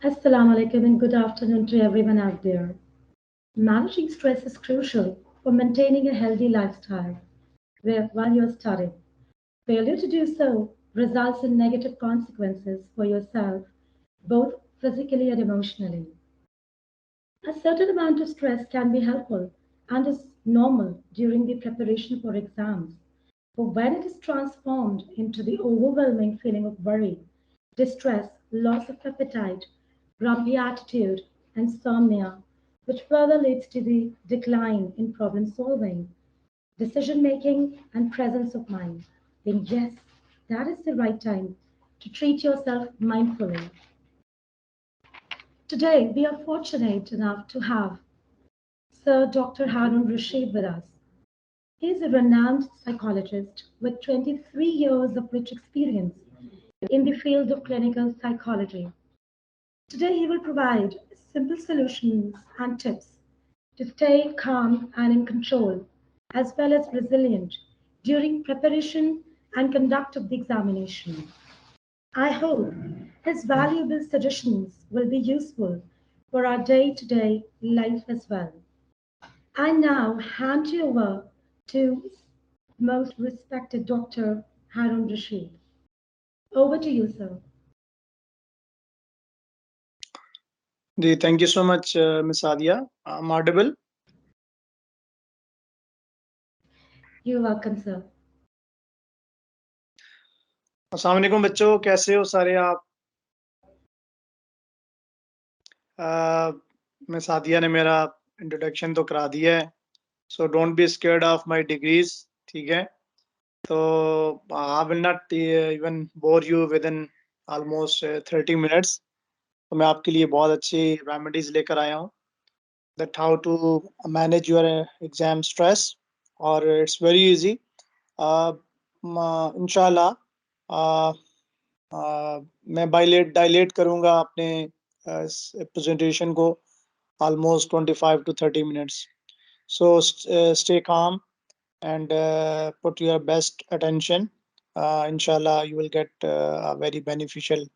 Assalamu alaikum and good afternoon to everyone out there. Managing stress is crucial for maintaining a healthy lifestyle while you're studying. Failure to do so results in negative consequences for yourself, both physically and emotionally. A certain amount of stress can be helpful and is normal during the preparation for exams. But when it is transformed into the overwhelming feeling of worry, distress, loss of appetite, grumpy attitude, insomnia, which further leads to the decline in problem solving, decision making, and presence of mind, then yes, that is the right time to treat yourself mindfully. Today, we are fortunate enough to have Sir Dr. Harun Rashid with us. He is a renowned psychologist with 23 years of rich experience in the field of clinical psychology. Today, he will provide simple solutions and tips to stay calm and in control, as well as resilient during preparation and conduct of the examination. I hope his valuable suggestions will be useful for our day to day life as well. I now hand you over to most respected Dr. Harun Rashid. Over to you, sir. Thank you so much, Miss Adia. I'm audible. You're welcome, sir. अस्सलाम वालेकुम बच्चों, कैसे हो सारे आप? Miss Adiya ने मेरा introduction तो करा दिया है, so don't be scared of my degrees, ठीक है? तो I will not even bore you with in almost 30 minutes. तो मैं आपके लिए बहुत अच्छी रेमेडीज लेकर आया हूँ that how to manage your exam stress, और इट्स वेरी इजी। इंशाल्लाह मैं डायलेट करूंगा अपने प्रेजेंटेशन को almost 25 to 30 minutes. So stay calm and put your best attention. Inshallah, you will get a very beneficial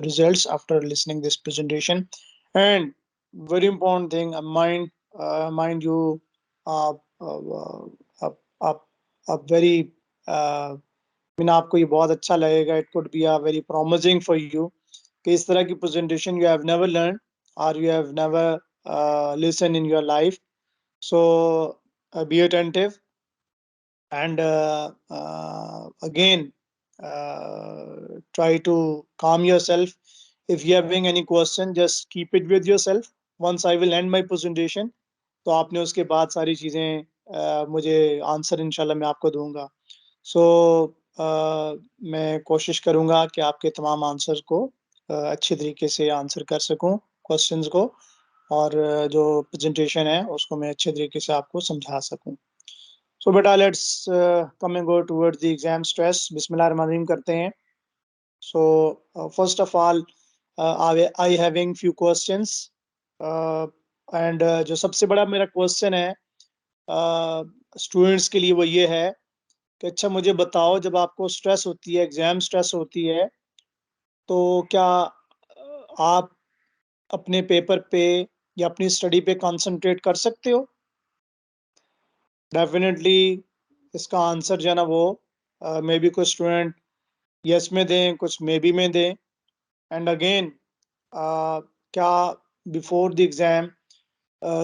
results after listening this presentation. And very important thing, mind you, uh, uh, uh, uh, a very mean आपको ये बहुत अच्छा लगेगा. It could be a very promising for you कि इस तरह की presentation you have never learned or you have never listened in your life. So be attentive and again try to calm yourself. If you are having any question, just keep it with yourself. Once I will end my presentation, तो आपने उसके बाद सारी चीज़ें मुझे answer इंशाल्लाह मैं आपको दूंगा. सो मैं कोशिश करूंगा कि आपके तमाम आंसर को अच्छे तरीके से आंसर कर सकूं क्वेश्चंस को, और जो प्रेजेंटेशन है उसको मैं अच्छे तरीके से आपको समझा सकूं. सो बेटा let's come and go towards the exam stress. बिस्मिल्लाहिर्रहमानिर्रहीम करते हैं. So first of all I having few questions, and जो सबसे बड़ा मेरा क्वेश्चन है स्टूडेंट्स के लिए वो ये है कि अच्छा मुझे बताओ, जब आपको स्ट्रेस होती है, एग्जाम स्ट्रेस होती है, तो क्या आप अपने पेपर पे या अपनी स्टडी पे कंसंट्रेट कर सकते हो? डेफिनेटली इसका आंसर जो है ना वो मे बी कुछ स्टूडेंट यस में दें, कुछ मे बी में दें. एंड अगेन क्या before the exam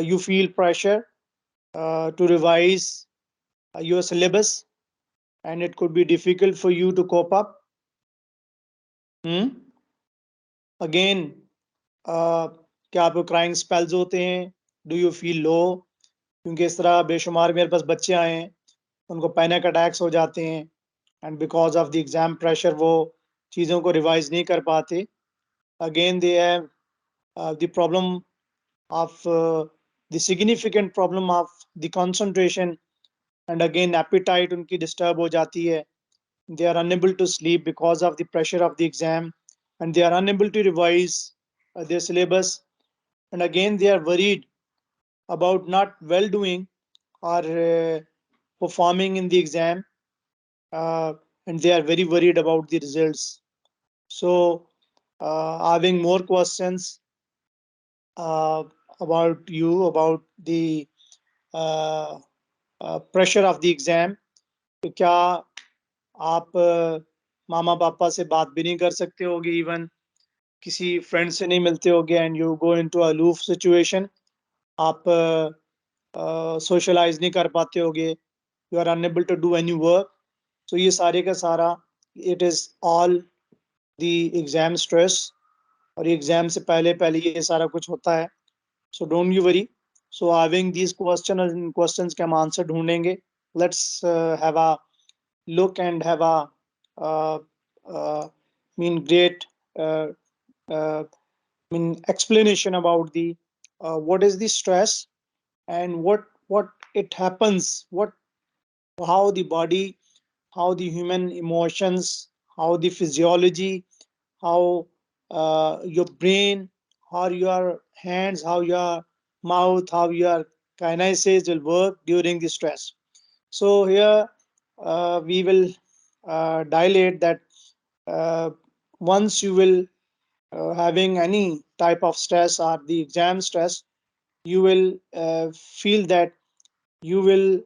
you feel pressure to revise your syllabus and it could be difficult for you to cope up? Again, क्या आपको crying spells होते हैं? Do you feel low? क्योंकि इस तरह बेशुमार मेरे पास बच्चे आए हैं, उनको पैनिक अटैक्स हो जाते हैं and because of the exam pressure वो चीज़ों को रिवाइज नहीं कर पाते. Again they have the problem of the significant problem of the concentration, and again appetite उनकी disturb हो जाती है. They are unable to sleep because of the pressure of the exam, and they are unable to revise their syllabus, and again they are worried about not well doing or performing in the exam, and they are very worried about the results. So having more questions about you, about the pressure of the exam. तो क्या आप मामा पापा से बात भी नहीं कर सकते होगे, इवन किसी फ्रेंड से नहीं मिलते होगे, and you go into a aloof situation. आप सोशलाइज नहीं कर पाते होगे, you are unable to do any work. तो ये सारे का सारा, it is all the exam stress. और एग्जाम से पहले पहले ये सारा कुछ होता है. So don't you worry. So having these questions के हम आंसर ढूंढेंगे. Let's have a look and have a uh, uh, great uh, uh, explanation about the what is the stress, and what it happens, what how the body, how the human emotions, how the physiology, how your brain, how your hands, how your mouth, how your kinesis will work during the stress. So here we will dilate that once you will having any type of stress or the exam stress, you will feel that you will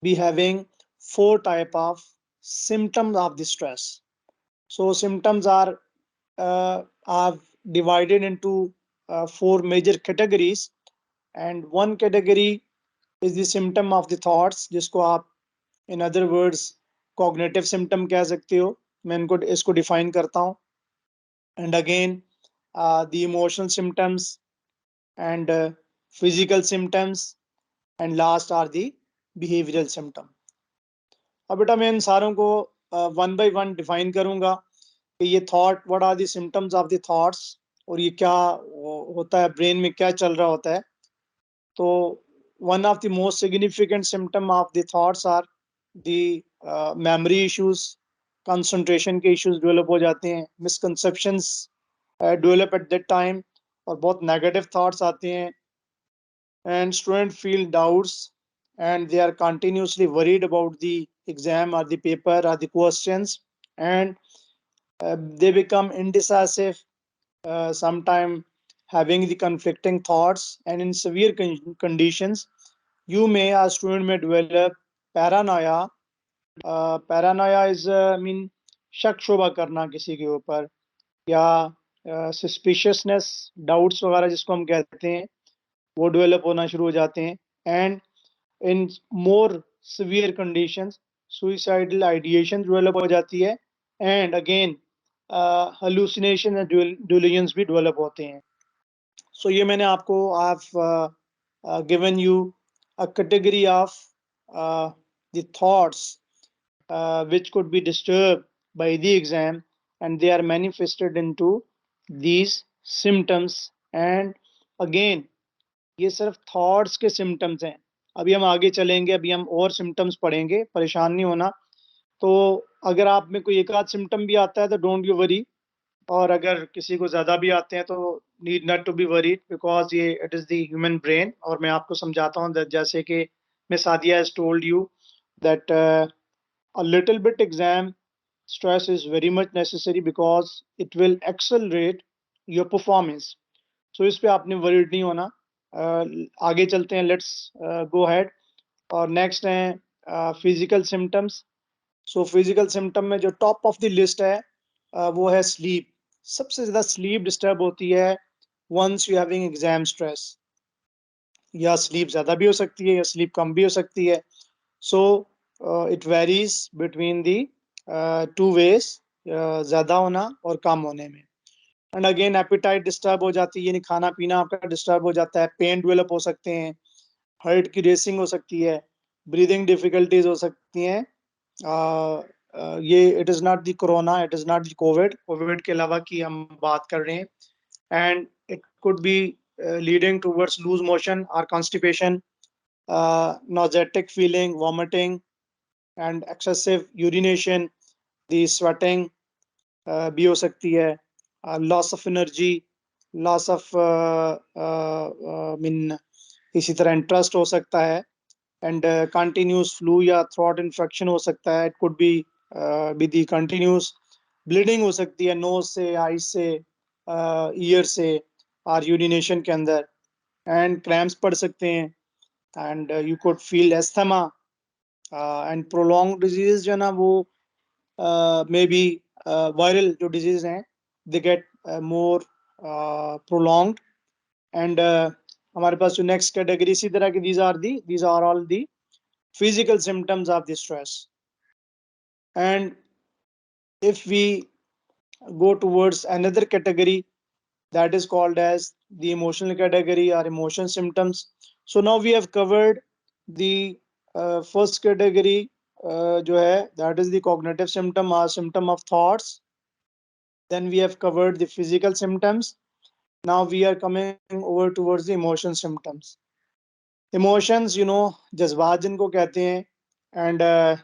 be having four type of symptoms of the stress. So symptoms are divided into four major categories, and one category is the symptom of the thoughts, जिसको आप in other words cognitive symptom कह सकते हो. मैं इनको इसको define करता हूँ. And again the emotional symptoms, and physical symptoms, and last are the behavioural symptom. अब बेटा मैं इन सारों को वन बाय वन डिफाइन करूंगा कि ये thought, what are the symptoms of the thoughts, और ये क्या होता है, ब्रेन में क्या चल रहा होता है. तो one of the most significant symptom of the thoughts are the memory issues, concentration के issues develop हो जाते हैं, misconceptions develop at that time, और बहुत negative thoughts आते हैं, and student feel doubts, and they are continuously worried about the exam or the paper or the questions, and they become indecisive, sometime having the conflicting thoughts, and in severe conditions you may, a student may develop paranoia. Paranoia is mean शक शुबा करना किसी के ऊपर, या suspiciousness, doubts वगैरह जिसको हम कहते हैं, वो डेवलप होना शुरू हो जाते हैं. And in more severe conditions suicidal ideation develop हो जाती है. And again hallucination and delusions भी डेवलप होते हैं. सो ये मैंने आपको given you a category of the thoughts which could be disturbed by the exam, and they are manifested into these symptoms. And again, ये सिर्फ थॉट्स के सिम्टम्स हैं. अभी हम आगे चलेंगे, अभी हम और सिम्टम्स पढ़ेंगे, परेशान नहीं होना. तो अगर आप में कोई एक आध सिम्टम भी आता है तो डोंट यू वरी, और अगर किसी को ज्यादा भी आते हैं तो need not to be worried, because ये it is the human brain. और मैं आपको समझाता हूँ, जैसे कि miss Sadia has told you that a little bit exam stress is very much necessary because it will accelerate your performance. So इस पे आपने worried नहीं होना. आगे चलते हैं, let's go ahead. और next है physical symptoms. So physical symptom में जो top of the list है वो है sleep. सबसे ज़्यादा sleep disturb होती है once you having exam stress. या sleep ज़्यादा भी हो सकती है या sleep कम भी हो सकती है. So it varies between the two ways, ज़्यादा होना और कम होने में. एंड अगेन एपिटाइट डिस्टर्ब हो जाती है, यानी खाना पीना आपका डिस्टर्ब हो जाता है. पेन डेवलप हो सकते हैं, हार्ट की रेसिंग हो सकती है, ब्रीदिंग डिफिकल्टीज हो सकती हैं. ये it is not the corona, it is not the covid के अलावा की हम बात कर रहे हैं. And it could be leading towards loose motion और constipation, nauseatic feeling, vomiting, and excessive urination. The sweating भी हो सकती है. Loss of energy, loss of mean इसी तरह इंटरेस्ट हो सकता है. एंड कंटिन्यूस फ्लू या थ्रोट इन्फेक्शन हो सकता है. It could be the continuous bleeding हो सकती है नोज से, आईज से, ईयर से और यूरिनेशन के अंदर, एंड क्रैम्प्स पड़ सकते हैं, and you could feel asthma, and prolong disease जो है ना वो मे बी वायरल जो डिजीज हैं they get more prolonged, and हमारे पास जो नेक्स्ट कैटेगरी इसी तरह की these are all the physical symptoms of the stress. And if we go towards another category, that is called as the emotional category or emotion symptoms. So now we have covered the first category, जो है that is the cognitive symptom or symptom of thoughts. Then we have covered the physical symptoms. Now we are coming over towards the emotion symptoms. Emotions, जज्बात जिनको कहते हैं, and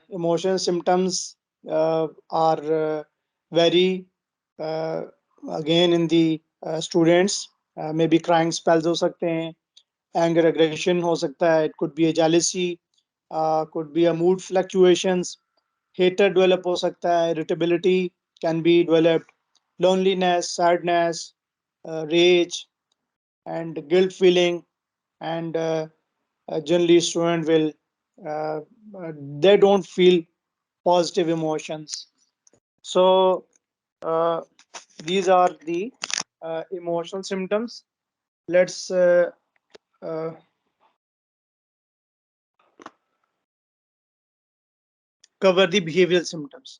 emotion symptoms are very uh, again in the students, maybe crying spells हो सकते हैं, anger aggression हो सकता है, it could be a jealousy, could be a mood fluctuations, hatred develop हो सकता है, irritability can be developed, loneliness, sadness, rage and guilt feeling, and generally student will uh, they don't feel positive emotions. So uh, these are the emotional symptoms. Let's uh, cover the behavioral symptoms,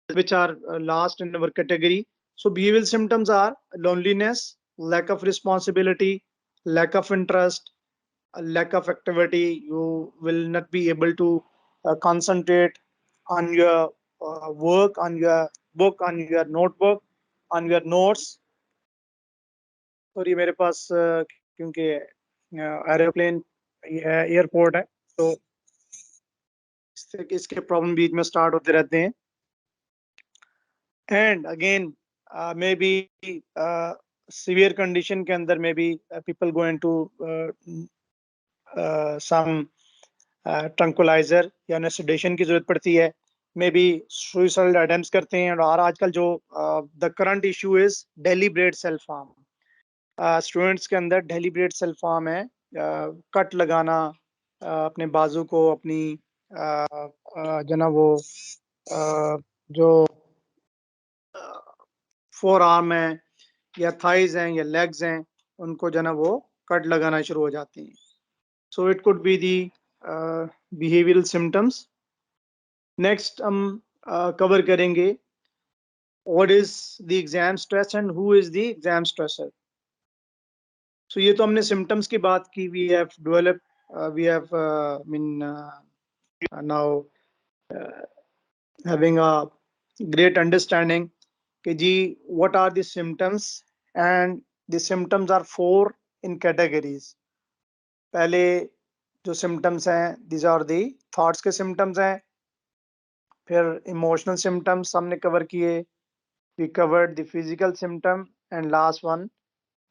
which are last in our category. So behavioral symptoms are loneliness, lack of responsibility, lack of interest, a lack of activity. You will not be able to concentrate on your work, on your book, on your notebook, on your notes. और ये मेरे पास क्योंकि aeroplane airport है, तो इसके problem बीच में start होते रहते हैं. And again may be severe condition के अंदर may be people going to some tranquilliser या सेडेशन की जरूरत पड़ती है, मे बी सुइसाइड अटेम्प्ट्स करते हैं. और आजकल जो the current issue is deliberate self harm. Students के अंदर डेलिब्रेट सेल्फ हार्म है, कट लगाना अपने बाजू को, अपनी जो ना वो जो फोर आर्म है या थाइज हैं या लेग्स हैं, उनको जो ना वो कट लगाना शुरू हो जाती हैं. So it could be the behavioural symptoms. Next हम कवर करेंगे what is the exam stress and who is the exam stressor. So ये तो हमने सिम्टम्स की बात की. We have develop we have now having a great understanding कि जी what are the symptoms, and the symptoms are four in categories. पहले जो symptoms हैं these are the thoughts के symptoms हैं, फिर emotional symptoms हमने cover किए, we covered the physical symptom, and last one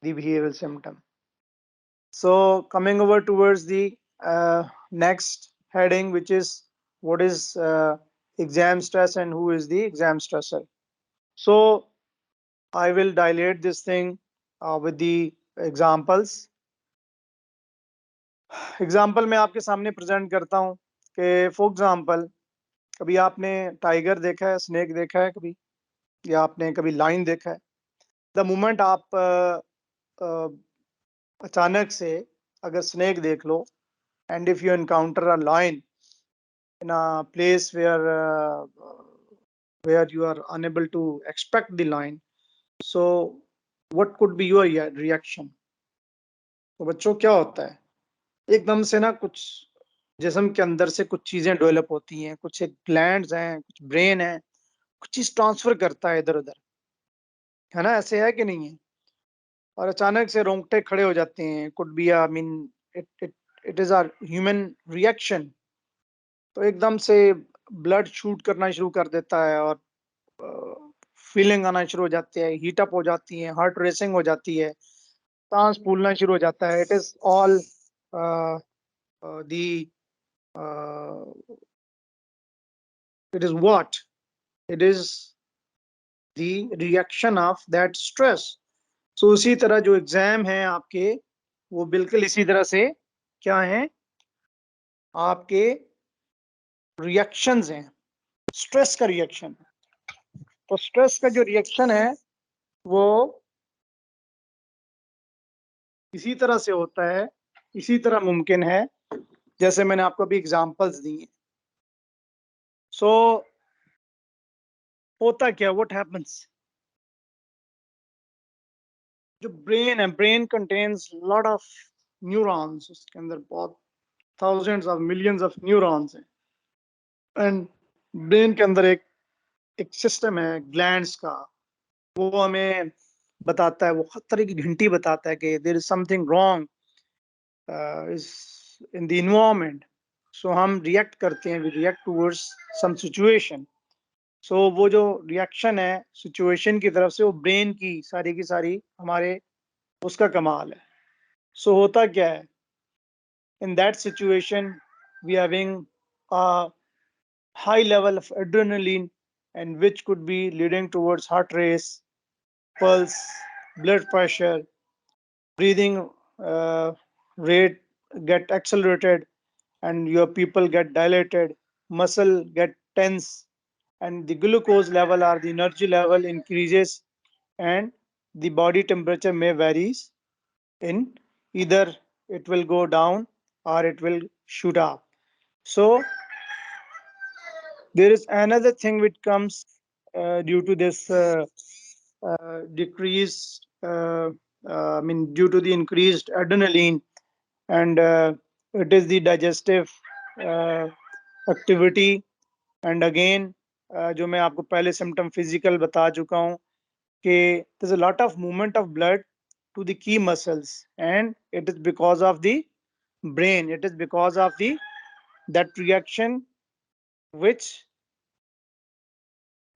the behavioral symptom. So coming over towards the next heading, which is what is exam stress and who is the exam stressor. So I will dilate this thing with the examples. Example मैं आपके सामने present करता हूँ कि for example कभी आपने tiger देखा है, स्नेक देखा है कभी, या आपने कभी लाइन देखा है. द मोमेंट आप अचानक से अगर स्नेक देख लो, and if you encounter a lion in a place where you are unable to expect the lion, so what could be your reaction? तो बच्चों क्या होता है, एकदम से ना कुछ जिस्म के अंदर से कुछ चीजें डेवलप होती हैं, कुछ एक ग्लैंड्स हैं, कुछ ब्रेन है, कुछ चीज ट्रांसफर करता है इधर उधर, है ना, ऐसे है कि नहीं है. और अचानक से रोंगटे खड़े हो जाते हैं. Could be I mean it it it is our human reaction. तो एकदम से ब्लड शूट करना शुरू कर देता है, और फीलिंग आना शुरू हो जाती है, हीट अप हो जाती है, हार्ट रेसिंग हो जाती है, सांस फूलना शुरू हो जाता है. It is all the it is what? It is the reaction of that stress. सो उसी तरह जो एग्जाम है आपके, वो बिल्कुल इसी तरह से क्या हैं, आपके रिएक्शंस हैं, स्ट्रेस का रिएक्शन। तो स्ट्रेस का जो रिएक्शन है वो इसी तरह से होता है, इसी तरह मुमकिन है जैसे मैंने आपको अभी एग्जांपल्स दी हैं। सो होता क्या, व्हाट हैपेंस, जो ब्रेन है, brain contains lot of neurons, उसके अंदर बहुत thousands of millions of neurons हैं। एंड ब्रेन के अंदर एक सिस्टम है ग्लैंड्स का, वो हमें बताता है, वो हर तरह की घंटी बताता है कि there is something wrong is in the environment. So हम रिएक्ट करते हैं, we react towards some situation. So वो जो रिएक्शन है सिचुएशन की तरफ से, वो ब्रेन की सारी हमारे उसका कमाल है। सो होता क्या है, in that situation we having a high level of adrenaline, and which could be leading towards heart race, pulse, blood pressure, breathing rate get accelerated, and your people get dilated, muscle get tense, and the glucose level or the energy level increases, and the body temperature may varies in either it will go down or it will shoot up. So there is another thing which comes due to this decrease, I mean, due to the increased adrenaline, and it is the digestive uh, activity. And again, जो मैं आपको पहले symptom physical बता चुका हूँ कि there's a lot of movement of blood to the key muscles, and it is because of the brain. It is because of the that reaction which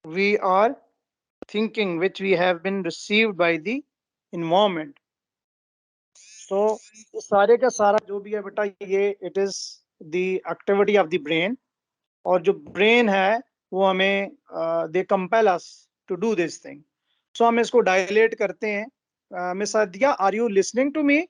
we are thinking, which we have been received by the environment. So सारे का सारा जो भी है बेटा, ये it is the activity of the brain, और जो brain है वो हमें they compel us to do this thing. So हम इसको dilate करते हैं. Miss Adya, are you listening to me?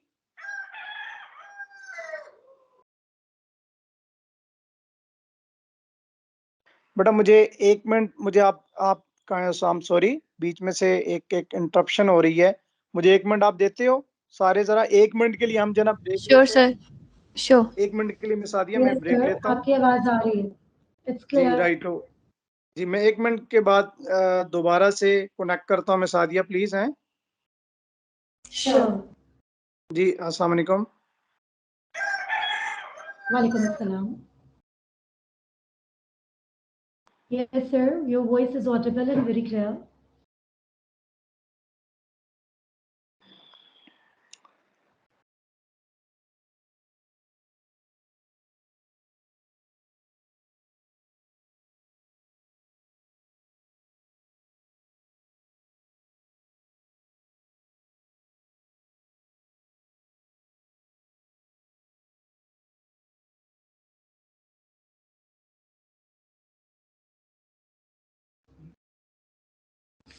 बेटा मुझे 1 मिनट, मुझे आप I'm sorry, बीच में से एक इंटरप्शन हो रही है, मुझे 1 मिनट आप देते हो सारे, जरा 1 मिनट के लिए हम जना ब्रेक श्योर लेते हैं। Sir, sure. 1 मिनट के लिए मिस आदिया मैं Yes, ब्रेक sir. लेता हूँ। आपकी आवाज आ रही है। It's ji clear. राइट हो जी, मैं 1 मिनट के बाद दोबारा से कनेक्ट करता हूँ। मिस आदिया प्लीज हैं Sure. जी। अस्सलाम वालेकुम। Walaikum assalam. Yes, sir. Your voice is audible and very clear.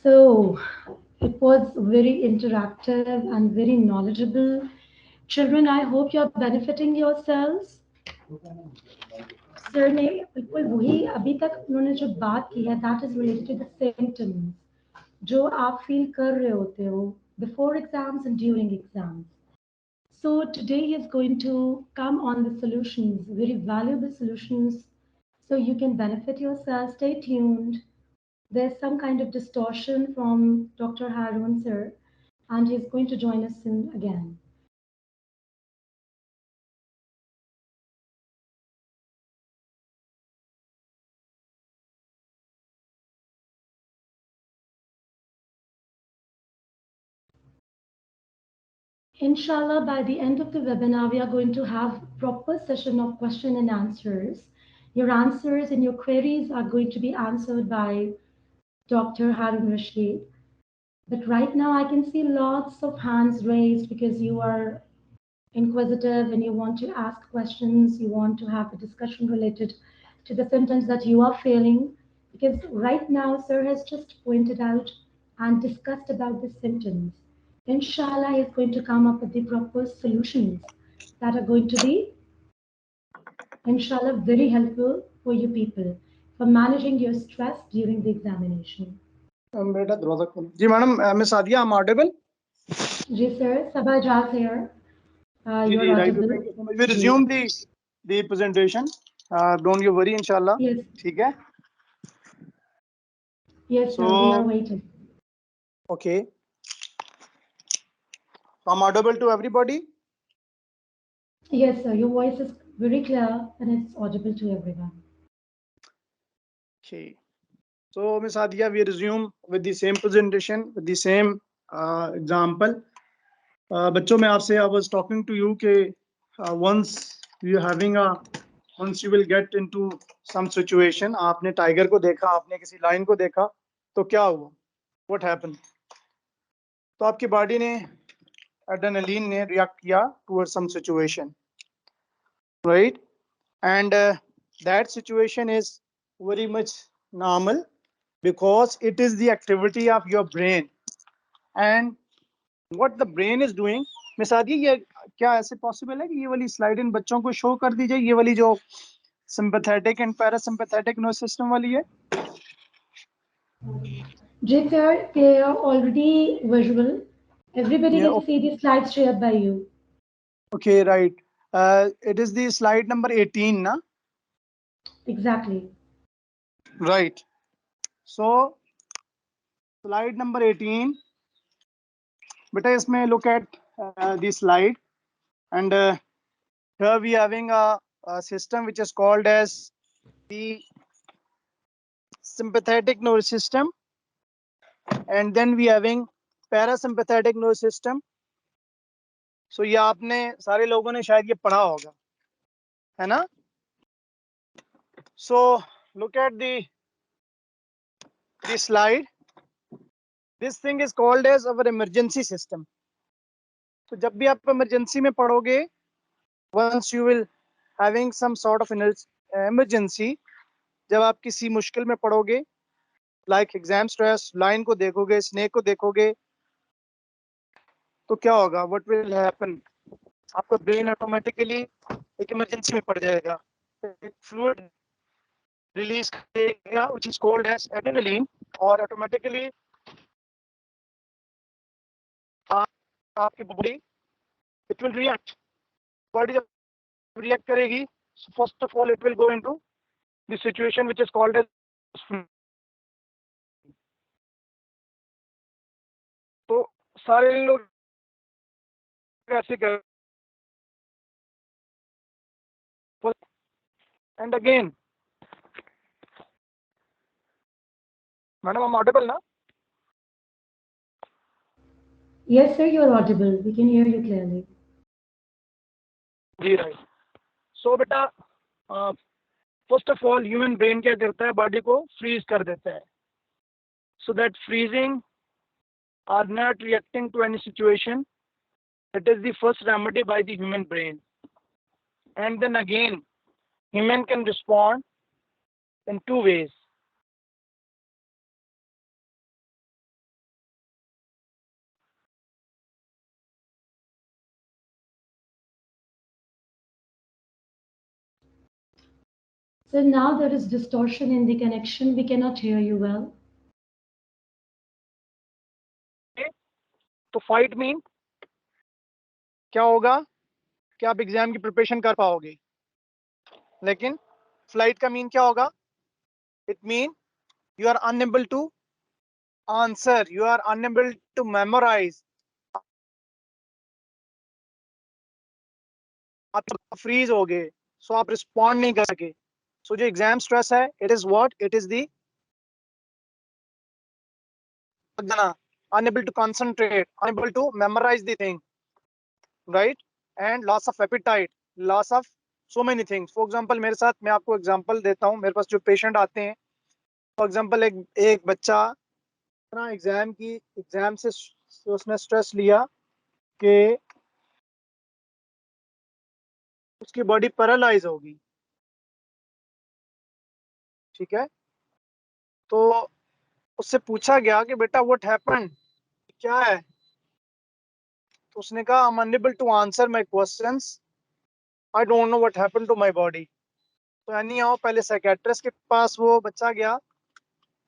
So it was very interactive and very knowledgeable. Children, I hope you're benefiting yourselves. Sir ने बिल्कुल वही अभी तक उन्होंने जो बात की है, that is related to the symptoms जो आप फील कर रहे होते हो before exams and during exams. So today he is going to come on the solutions, very valuable solutions, so you can benefit yourself. Stay tuned. There's some kind of distortion from Dr. Harun sir, and he's going to join us soon again. Inshallah, by the end of the webinar, we are going to have proper session of question and answers. Your answers and your queries are going to be answered by Dr. Harun Rashid. But right now, I can see lots of hands raised because you are inquisitive and you want to ask questions, you want to have a discussion related to the symptoms that you are feeling. Because right now, sir has just pointed out and discussed about the symptoms. Inshallah is going to come up with the proper solutions that are going to be, inshallah, very helpful for you people for managing your stress during the examination. बेटा दरवाजा खोलो जी madam miss Aadia I'm audible Ji sir, Sabah Jaz here. जी You're जी right audible. thank you so much we Ji. resume the presentation don't you worry inshallah Yes, ठीक है yes sir, we are so waiting. okay I'm audible to everybody Yes sir, your voice is very clear and it's audible to everyone. okay so Miss Adia we resume with the same presentation with the same example बच्चों मैं आपसे I was talking to you कि once you having a once you will get into some situation आपने tiger को देखा आपने किसी line को देखा तो क्या हुआ what happened तो आपकी बॉडी ने एड्रेनलिन ने रिएक्ट किया towards some situation right and that situation is very much normal because it is the activity of your brain and what the brain is doing miss आदि ये क्या ऐसे possible है कि ये वाली स्लाइड इन बच्चों को शो कर दी जाए ये वाली जो sympathetic and parasympathetic nervous system वाली है Ji sir, they are already visual. Everybody Yeah, can see the slides shared by you. okay, right. It is the slide number 18, na? Exactly. Right. So, slide number 18. Beta, isme look at the slide, and here we having a system which is called as the sympathetic nervous system, and then we having parasympathetic nervous system. So, ये आपने सारे लोगों ने शायद ये पढ़ा होगा, है ना? So, look at the slide. This thing is called as our emergency system. तो जब भी आप इमरजेंसी में पढ़ोगे once you will having some sort of emergency जब आप किसी मुश्किल में पढ़ोगे like exam stress लाइन को देखोगे स्नेक को देखोगे तो क्या होगा what will happen आपका ब्रेन ऑटोमेटिकली एक इमरजेंसी में पड़ जाएगा एक फ्लूइड रिलीज करेगा which is called as adrenaline और ऑटोमेटिकली आपकी body it will react body जब रिएक्ट करेगी so first of all it will go into the situation which is called as तो सारे लोग ऐसे कर and again madam I'm audible na Yes sir, you are audible. We can hear you clearly. Ji right so beta first of all human brain क्या करता है body को freeze कर देता है so that freezing are not reacting to any situation it is the first remedy by the human brain and then again human can respond in two ways So now there is distortion in the connection. We cannot hear you well. तो fight mean क्या होगा कि आप exam की preparation कर पाओगे लेकिन flight का मीन क्या होगा it mean you are unable to answer you are unable to memorize आप फ्रीज हो गए सो आप रिस्पॉन्ड नहीं कर सके सो जो एग्जाम स्ट्रेस है it is what it is the unable to concentrate unable to memorize the thing right and loss of appetite loss of so many things for example मेरे साथ मैं आपको एग्जांपल देता हूँ मेरे पास जो पेशेंट आते हैं फॉर एग्जांपल एक बच्चा इतना एग्जाम से उसने स्ट्रेस लिया कि उसकी बॉडी पैरालाइज होगी ठीक है तो उससे पूछा गया कि बेटा व्हाट हैपेंड क्या है उसने कहा I am unable to answer my questions, I don't know what happened to my body. तो यानी आओ पहले साइकेट्रिस्ट के पास वो बच्चा गया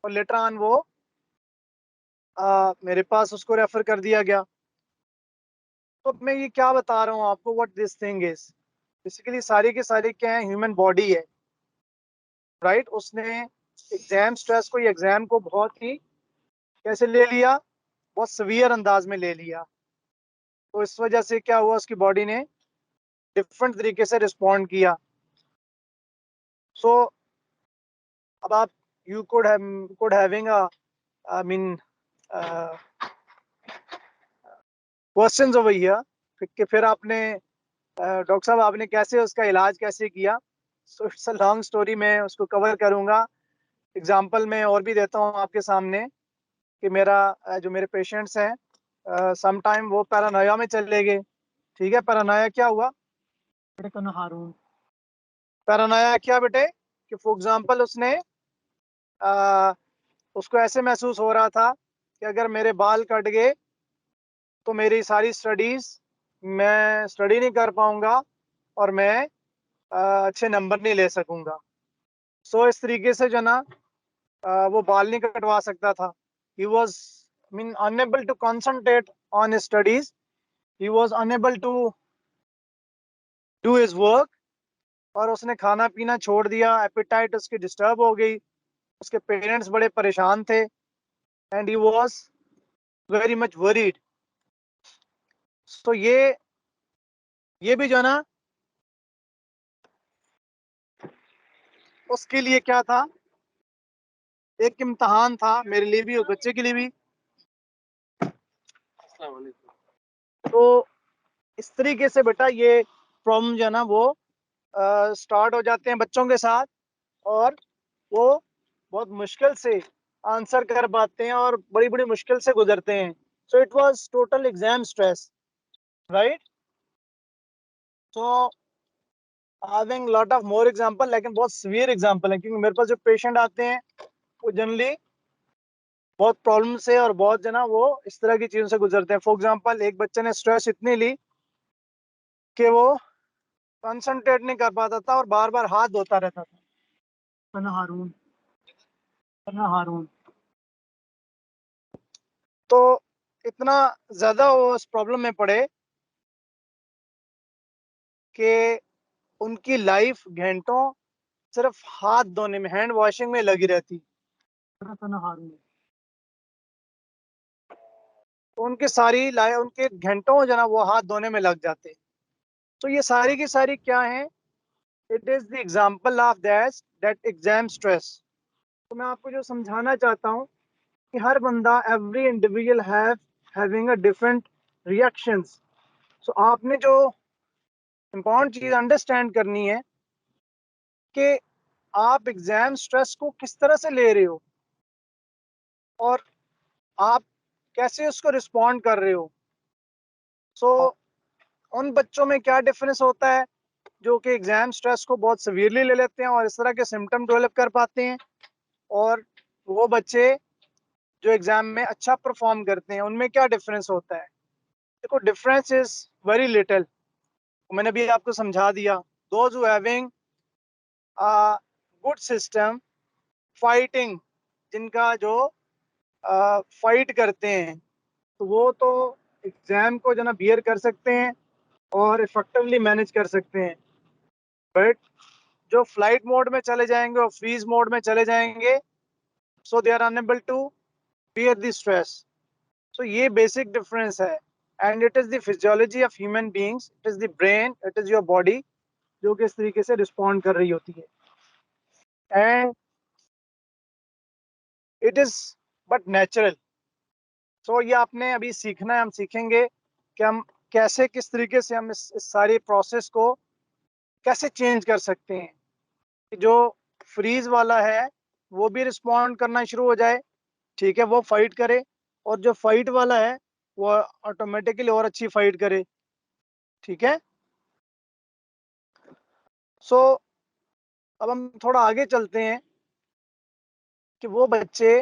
और लेटर ऑन वो मेरे पास उसको रेफर कर दिया गया। तो मैं ये क्या बता रहा हूँ आपको, what this thing is basically सारी की सारी क्या है, ह्यूमन बॉडी है, राइट। उसने एग्जाम स्ट्रेस को, ये एग्जाम को बहुत ही कैसे ले लिया, बहुत सवियर अंदाज में ले लिया। तो इस वजह से क्या हुआ, उसकी बॉडी ने डिफरेंट तरीके से रिस्पॉन्ड किया। सो अब आप you could having I mean questions over here कि फिर आपने डॉक्टर साहब आपने कैसे उसका इलाज कैसे किया। So it's a long story, मैं उसको कवर करूंगा। एग्जांपल मैं और भी देता हूँ आपके सामने कि मेरा जो मेरे पेशेंट्स हैं सम टाइम वो पैरानोया में चले गए। ठीक है, पैरानोया क्या हुआ बेटे, कनो हारून, पैरानोया क्या बेटे कि फॉर एग्जांपल उसने अ, उसको ऐसे महसूस हो रहा था कि अगर मेरे बाल कट गए तो मेरी सारी स्टडीज मैं स्टडी नहीं कर पाऊंगा और मैं अच्छे नंबर नहीं ले सकूंगा। सो इस तरीके से जो ना वो बाल नहीं कटवा सकता था। He was mean unable to concentrate on studies, he was unable to do his work. और उसने खाना पीना छोड़ दिया, एपिटाइट उसकी डिस्टर्ब हो गई, उसके पेरेंट्स बड़े परेशान थे and he was very much worried. तो ये भी जो ना उसके लिए क्या था, एक इम्तहान था मेरे लिए भी और बच्चे के लिए भी। तो इस तरीके से बेटा ये प्रॉब्लम जो है ना वो स्टार्ट हो जाते हैं बच्चों के साथ, और वो बहुत मुश्किल से आंसर कर पाते हैं और बड़ी बड़ी मुश्किल से गुजरते हैं। So it was total exam stress, right. तो having lot of more example, लेकिन बहुत सीवियर एग्जांपल है क्योंकि मेरे पास जो पेशेंट आते हैं वो जनरली बहुत प्रॉब्लम से और बहुत जना वो इस तरह की चीजों से गुजरते हैं। फॉर एग्जांपल एक बच्चे ने स्ट्रेस इतनी ली कि वो कंसंट्रेट नहीं कर पाता था और बार बार हाथ धोता रहता था, पन्ना हारून, पन्ना हारून। तो इतना ज्यादा वो उस प्रॉब्लम में पड़े कि उनकी लाइफ घंटों सिर्फ हाथ धोने में, हैंड वॉशिंग में लगी रहती। पन्ना हारून। तो उनके सारी लाइफ, उनके घंटों जो ना वो हाथ धोने में लग जाते। तो ये सारी की सारी क्या है, it is the example of that exam stress. तो मैं आपको जो समझाना चाहता हूँ कि हर बंदा, every individual having a different reactions. So आपने जो इम्पोर्टेंट चीज अंडरस्टैंड करनी है कि आप एग्जाम स्ट्रेस को किस तरह से ले रहे हो और आप कैसे उसको रिस्पॉन्ड कर रहे हो। सो उन बच्चों में क्या डिफरेंस होता है जो कि एग्जाम स्ट्रेस को बहुत सीवियरली ले लेते हैं और इस तरह के सिम्टम डेवलप कर पाते हैं, और वो बच्चे जो एग्जाम में अच्छा परफॉर्म करते हैं, उनमें क्या डिफरेंस होता है। देखो डिफरेंस इज वेरी लिटिल, मैंने अभी आपको समझा दिया। Those who having a good system fighting, जिनका जो फाइट करते हैं, तो वो तो एग्जाम को जो ना बियर कर सकते हैं और इफेक्टिवली मैनेज कर सकते हैं। बट जो फ्लाइट मोड में चले जाएंगे और फ्रीज मोड में चले जाएंगे, so they are unable to bear the stress. So ये बेसिक डिफरेंस है, and it is the physiology of human beings, it is the brain, it is your body जो कि इस तरीके से रिस्पॉन्ड कर रही होती है, and it is but natural. So ये आपने अभी सीखना है, हम सीखेंगे कि हम कैसे, किस तरीके से हम इस सारी प्रोसेस को कैसे चेंज कर सकते हैं कि जो फ्रीज वाला है वो भी रिस्पॉन्ड करना शुरू हो जाए, ठीक है, वो फाइट करे, और जो फाइट वाला है वो ऑटोमेटिकली और अच्छी फाइट करे, ठीक है। सो अब हम थोड़ा आगे चलते हैं कि वो बच्चे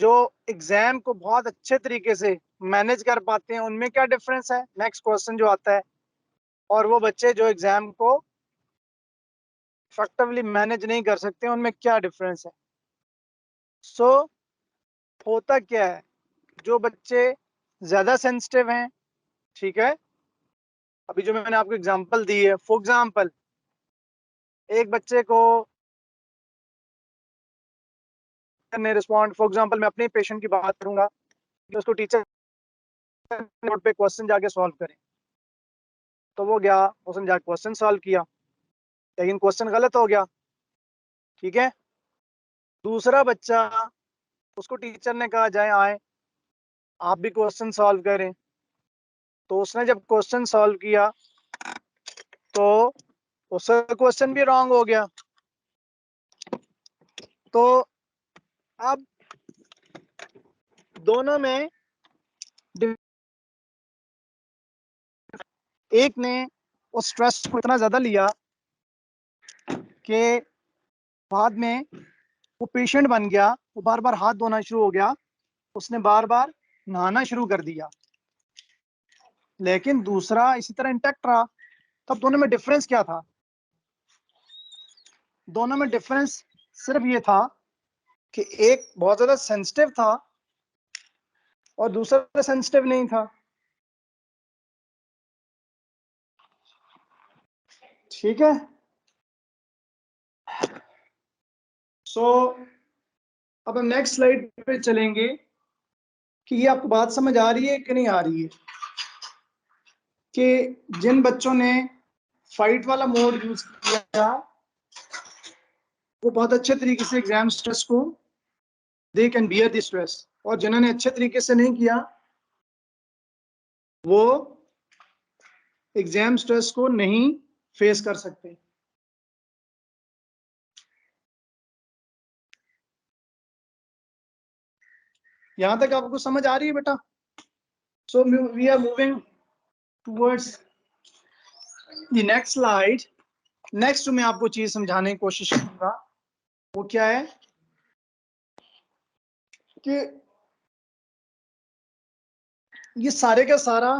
जो एग्जाम को बहुत अच्छे तरीके से मैनेज कर पाते हैं उनमें क्या डिफरेंस है, नेक्स्ट क्वेश्चन जो आता है, और वो बच्चे जो एग्जाम को इफेक्टिवली मैनेज नहीं कर सकते उनमें क्या डिफरेंस है। सो होता क्या है, जो बच्चे ज्यादा सेंसिटिव हैं, ठीक है, अभी जो मैंने आपको एग्जांपल दी है, फॉर एग्जांपल एक बच्चे को ने रिस्पॉन्ड, फॉर एग्जांपल मैं अपने पेशेंट की बात करूंगा कि उसको टीचर नोट पे क्वेश्चन जाके सॉल्व करें, तो वो गया, उसने जाके क्वेश्चन सॉल्व किया, लेकिन क्वेश्चन गलत हो गया, ठीक है। दूसरा बच्चा, उसको टीचर ने कहा जाए आए आप भी क्वेश्चन सॉल्व करें, तो उसने जब क्वेश्चन सॉल्व किया तो उसका क्वेश्चन भी रॉन्ग हो गया। तो अब दोनों में एक ने उस स्ट्रेस को इतना ज्यादा लिया कि बाद में वो पेशेंट बन गया, वो बार बार हाथ धोना शुरू हो गया, उसने बार बार नहाना शुरू कर दिया, लेकिन दूसरा इसी तरह इंटैक्ट रहा। तब दोनों में डिफरेंस क्या था? दोनों में डिफरेंस सिर्फ ये था कि एक बहुत ज्यादा सेंसिटिव था और दूसरा सेंसिटिव नहीं था, ठीक है। सो अब हम नेक्स्ट स्लाइड पे चलेंगे कि ये आपको बात समझ आ रही है कि नहीं आ रही है, कि जिन बच्चों ने फाइट वाला मोड यूज किया वो बहुत अच्छे तरीके से एग्जाम स्ट्रेस को they can bear the stress, और जिन्होंने अच्छे तरीके से नहीं किया वो एग्जाम स्ट्रेस को नहीं फेस कर सकते। यहां तक आपको समझ आ रही है बेटा? So we are moving towards the next slide. Next मैं आपको चीज समझाने की कोशिश करूंगा, वो क्या है कि ये सारे का सारा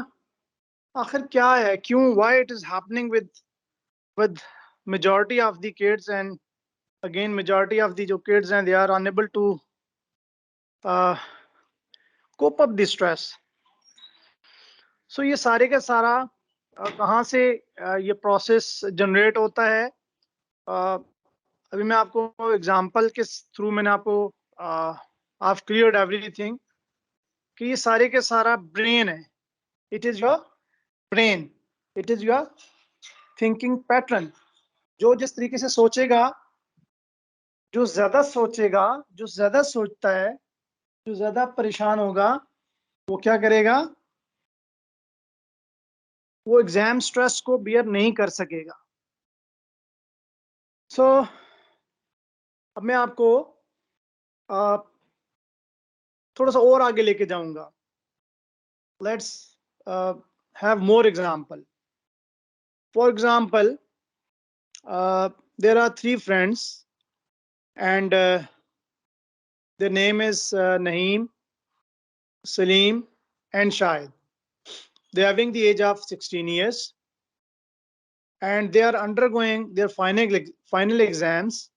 आखिर क्या है, क्यों, why it is happening with majority of the kids, and again majority of the जो किड्स हैं they are unable to cope up the stress. So ये सारे का सारा कहाँ से ये प्रोसेस जनरेट होता है? अभी मैं आपको एग्जांपल के थ्रू मैंने आपको आई क्लियर्ड एवरीथिंग कि ये सारे के सारा ब्रेन है, it is your brain, it is your thinking pattern. जो जिस तरीके से सोचेगा, जो ज्यादा सोचेगा, जो ज्यादा सोचता है, जो ज्यादा परेशान होगा, वो क्या करेगा, वो एग्जाम स्ट्रेस को बियर नहीं कर सकेगा। सो अब मैं आपको थोड़ा सा और आगे लेके जाऊंगा। Let's have more example. For example there are three friends and their name is Naeem, Salim and Shahid. They are having the age of 16 years and they are undergoing their final exams,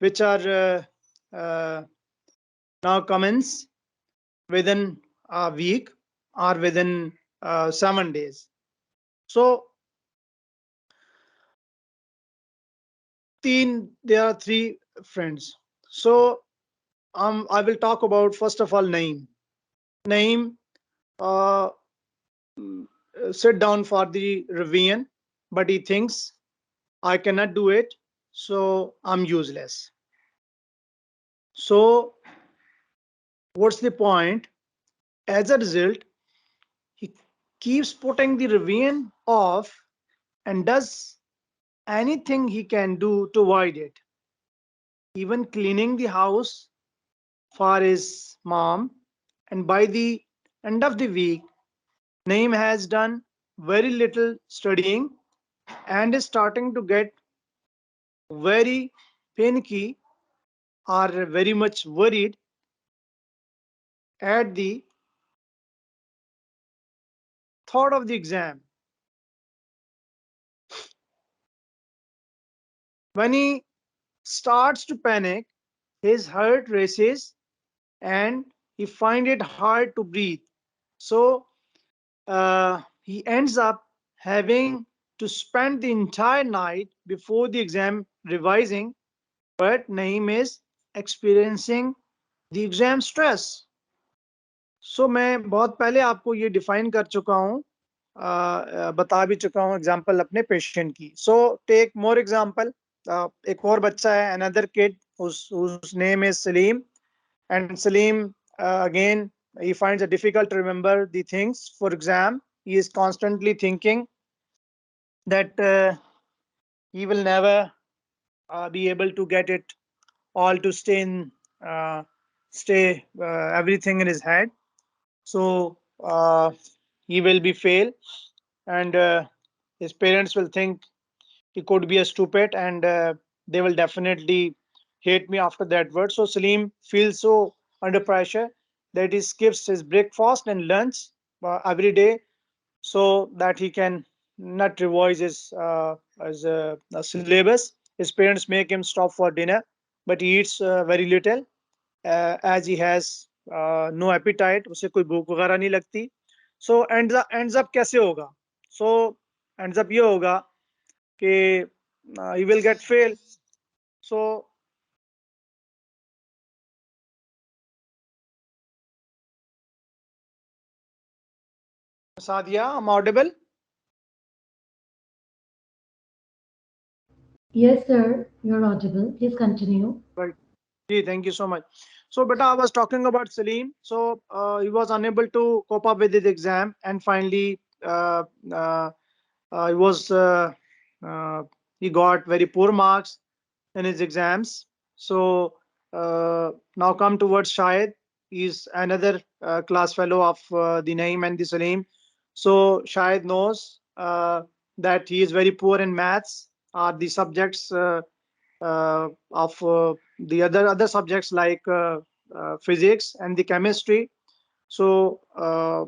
which are now commence within a week or within 7 days. So there are three friends. So I will talk about first of all Naeem. Naeem uh, sit down for the revision, but he thinks I cannot do it, so I'm useless. So what's the point? As a result, he keeps putting the revision off and does anything he can do to avoid it, even cleaning the house for his mom. And by the end of the week, Naeem has done very little studying and is starting to get very panicky or very much worried at the thought of the exam. When he starts to panic, his heart races and he finds it hard to breathe. So he ends up having to spend the entire night before the exam revising, but Naeem is experiencing the exam stress. So मैं बहुत पहले आपको ये define कर चुका हूँ, बता भी चुका हूँ एग्जाम्पल अपने पेशेंट की. So take more example. एक और बच्चा है, another kid whose name is Salim, and Salim again he finds it difficult to remember the things for exam. He is constantly thinking that he will never be able to get it all to uh, stay everything in his head. So he will be fail, and his parents will think he could be a stupid, and they will definitely hate me after that word. So Salim feels so under pressure that he skips his breakfast and lunch every day so that he can not revise his syllabus. His parents make him stop for dinner, but he eats very little as he has no appetite. उसे कोई भूख वगैरह नहीं लगती. So ends up कैसे होगा? So ends up ये होगा कि he will get fail. So Sadia, I'm audible? Yes, sir, you're audible. Please continue. Right. Gee, thank you so much. So, beta, I was talking about Salim. So, he was unable to cope up with his exam, and finally, he was uh, he got very poor marks in his exams. So, now come towards Shahid. He's another class fellow of the Naeem and the Salim. So, Shahid knows that he is very poor in maths, are the subjects of the other subjects like physics and the chemistry. So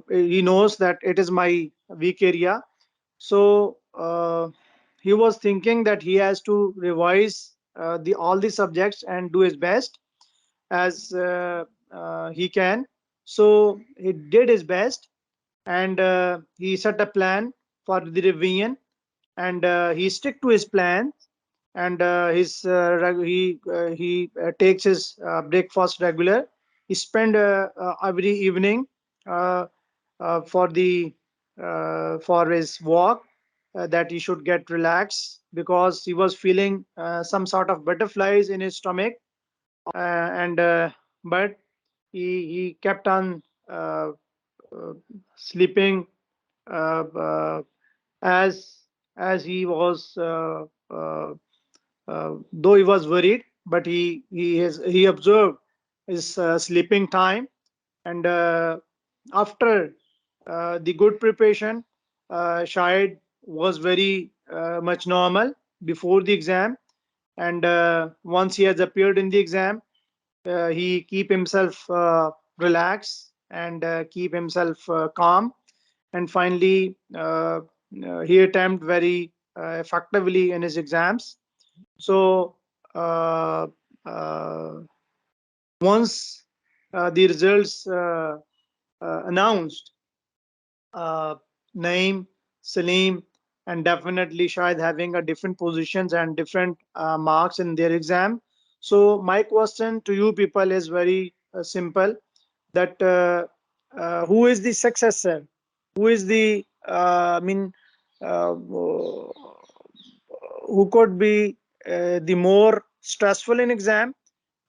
he knows that it is my weak area. So he was thinking that he has to revise the all the subjects and do his best as he can. So he did his best, and he set a plan for the revision, and he stick to his plan, and he takes his breakfast regular. He spend every evening uh, for his walk, that he should get relaxed because he was feeling some sort of butterflies in his stomach, and but he kept on uh, sleeping uh, uh, as he was though he was worried, but he observed his sleeping time, and after the good preparation, Shahid was very much normal before the exam, and once he has appeared in the exam, he keep himself relaxed and keep himself calm, and finally he attempt very effectively in his exams. So uh, uh, once the results announced, uh, Naeem, Salim, and definitely Shahid having a different positions and different marks in their exam. So my question to you people is very simple: that who is the successor? Who is the who could be the more stressful in exam,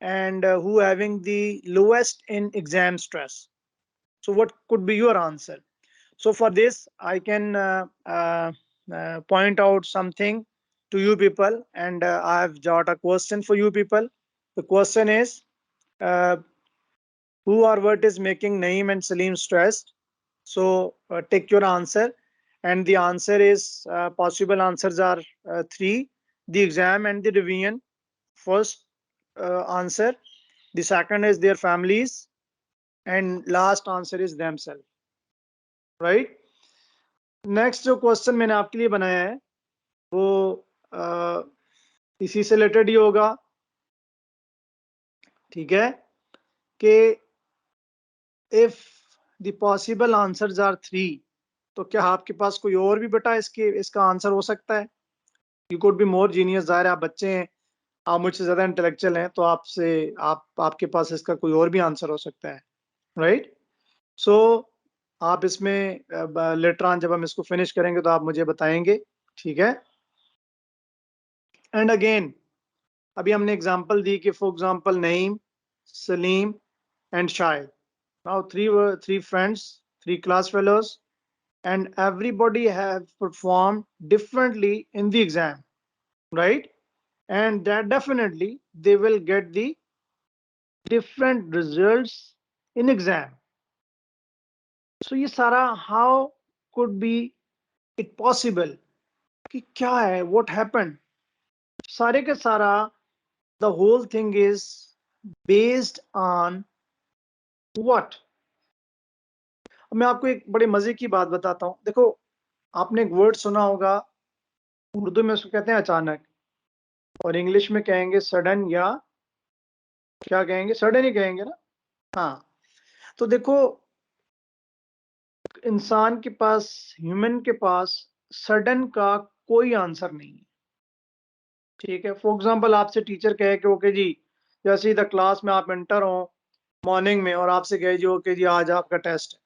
and who having the lowest in exam stress? So what could be your answer? So for this, I can point out something to you people, and I have got a question for you people. The question is, uh, who or what is making Naeem and Salim stressed? So take your answer, and the answer is possible answers are three: the exam and the revision. First answer. The second is their families, and last answer is themselves, right? Next जो question मैंने आपके लिए बनाया है वो इसी से related ही होगा, ठीक है, कि if the possible answers are 3, तो क्या आपके पास कोई और भी बेटा इसका आंसर हो सकता है? You could be more genius, जाहिर है आप बच्चे हैं, आप मुझसे ज्यादा इंटेलेक्चुअल हैं, तो आपके पास इसका कोई और भी आंसर हो सकता है, राइट? सो आप इसमें लेटर ऑन जब हम इसको फिनिश करेंगे तो आप मुझे बताएंगे, ठीक है? एंड अगेन अभी हमने एग्जांपल दी कि for example Naeem, Salim and Shahid, now three friends, 3 class fellows, and everybody have performed differently in the exam, right? And that definitely they will get the different results in exam. So ये सारा how could be it possible, कि क्या है, what happened, सारे के सारा the whole thing is based on what? अब मैं आपको एक बड़े मजे की बात बताता हूं। देखो, आपने एक वर्ड सुना होगा, उर्दू में उसको कहते हैं अचानक, और इंग्लिश में कहेंगे सडन, या क्या कहेंगे, सडन ही कहेंगे ना? हाँ, तो देखो इंसान के पास, ह्यूमन के पास सडन का कोई आंसर नहीं है, ठीक है? फॉर एग्जांपल आपसे टीचर कहे कि ओके जी, जैसे ही द क्लास में आप एंटर हो मॉर्निंग में, और आपसे कहे जी ओके जी आज आपका टेस्ट है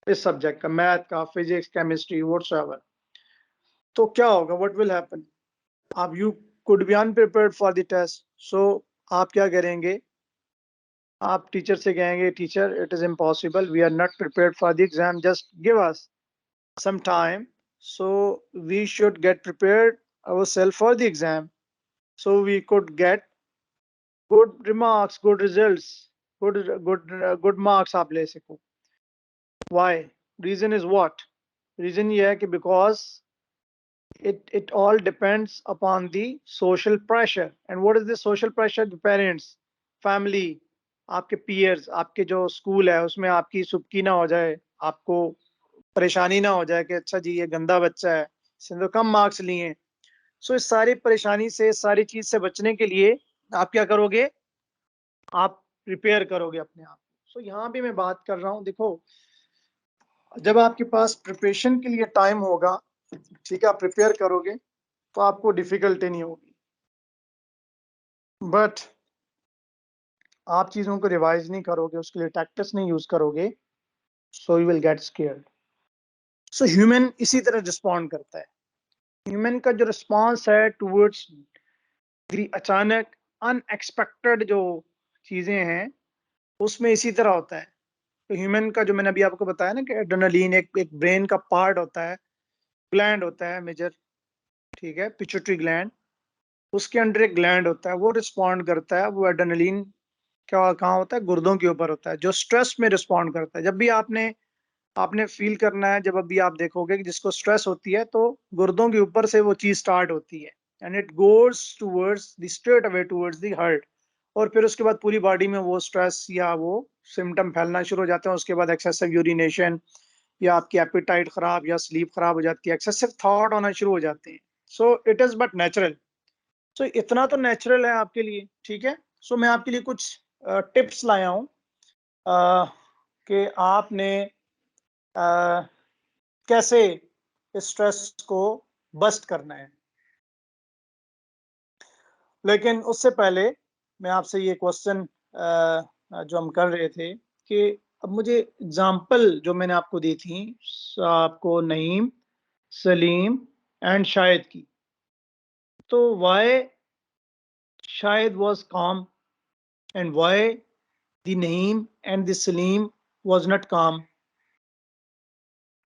इस सब्जेक्ट का, मैथ का, फिजिक्स, केमिस्ट्री, व्हाटसोएवर, तो क्या होगा, व्हाट विल हैपन? आप you could be unprepared for the test, so आप क्या करेंगे? आप टीचर से कहेंगे teacher it is impossible, we are not prepared for the exam, just give us some time, so we should get prepared ourselves for the exam, so we could get good remarks, good results, good marks आप ले सको। Why? Reason is what? Reason ये है कि because it all depends upon the social pressure. And what is the social pressure? The parents, family, आपके peers, आपके जो school है उसमें आपकी सुबकी ना हो जाए, आपको परेशानी ना हो जाए कि अच्छा जी ये गंदा बच्चा है, इसने तो कम मार्क्स लिए हैं। सो इस सारी परेशानी से, इस सारी चीज से बचने के लिए आप क्या करोगे? आप प्रिपेयर करोगे अपने आप को। सो यहाँ भी मैं बात कर रहा हूँ, देखो जब आपके पास प्रिपरेशन के लिए टाइम होगा, ठीक है, आप प्रिपेयर करोगे तो आपको डिफिकल्टी नहीं होगी, बट आप चीजों को रिवाइज नहीं करोगे, उसके लिए टैक्टिक्स नहीं यूज करोगे, so you will get scared. So human इसी तरह रिस्पॉन्ड करता है। ह्यूमन का जो रिस्पॉन्स है टूवर्ड्स अचानक अनएक्सपेक्टेड जो चीजें हैं उसमें इसी तरह होता है। तो ह्यूमन का जो मैंने अभी आपको बताया ना कि एड्रेनलिन एक ब्रेन का पार्ट होता है, ग्लैंड होता है मेजर, ठीक है, पिट्यूटरी ग्लैंड, उसके अंडर एक ग्लैंड होता है, वो रिस्पॉन्ड करता है। वो एड्रेनलिन क्या कहाँ होता है? गुर्दों के ऊपर होता है, जो स्ट्रेस में रिस्पॉन्ड करता है। जब भी आपने आपने फील करना है, जब अभी आप देखोगे कि जिसको स्ट्रेस होती है तो गुर्दों के ऊपर से वो चीज स्टार्ट होती है, and it goes towards the straight away towards the heart, और फिर उसके बाद पूरी बॉडी में वो स्ट्रेस या वो सिम्टम फैलना शुरू हो जाते हैं। उसके बाद एक्सेसिव यूरिनेशन, या आपकी एपिटाइट खराब, या स्लीप खराब हो जाती है, एक्सेसिव थॉट होना शुरू हो जाते हैं। So it is but natural. So इतना तो नेचुरल है आपके लिए, ठीक है? सो मैं आपके लिए कुछ टिप्स लाया हूँ कि आपने कैसे इस स्ट्रेस को बस्ट करना है। लेकिन उससे पहले मैं आपसे ये क्वेश्चन जो हम कर रहे थे कि अब मुझे एग्जांपल जो मैंने आपको दी थी, आपको नईम, सलीम एंड शाहिद की, तो why Shahid was calm and why the Naeem and the Salim was not calm?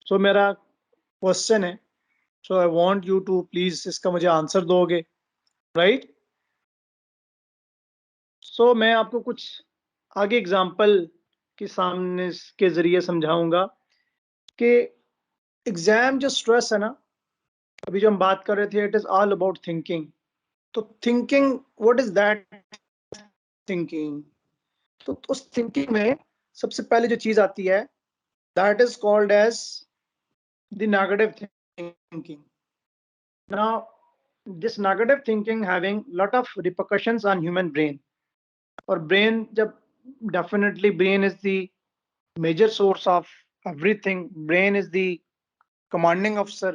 So मेरा क्वेश्चन है, so I want you to please इसका मुझे आंसर दोगे, राइट? सो मैं आपको कुछ आगे एग्जांपल के सामने के जरिए समझाऊंगा कि एग्जाम जो स्ट्रेस है ना, अभी जो हम बात कर रहे थे, it is all about thinking. तो thinking, what is that thinking? तो उस थिंकिंग में सबसे पहले जो चीज आती है that is called as the negative thinking. Now this negative thinking having lot of repercussions on human brain. और brain जब definitely brain is the major source of everything. Brain is the commanding officer.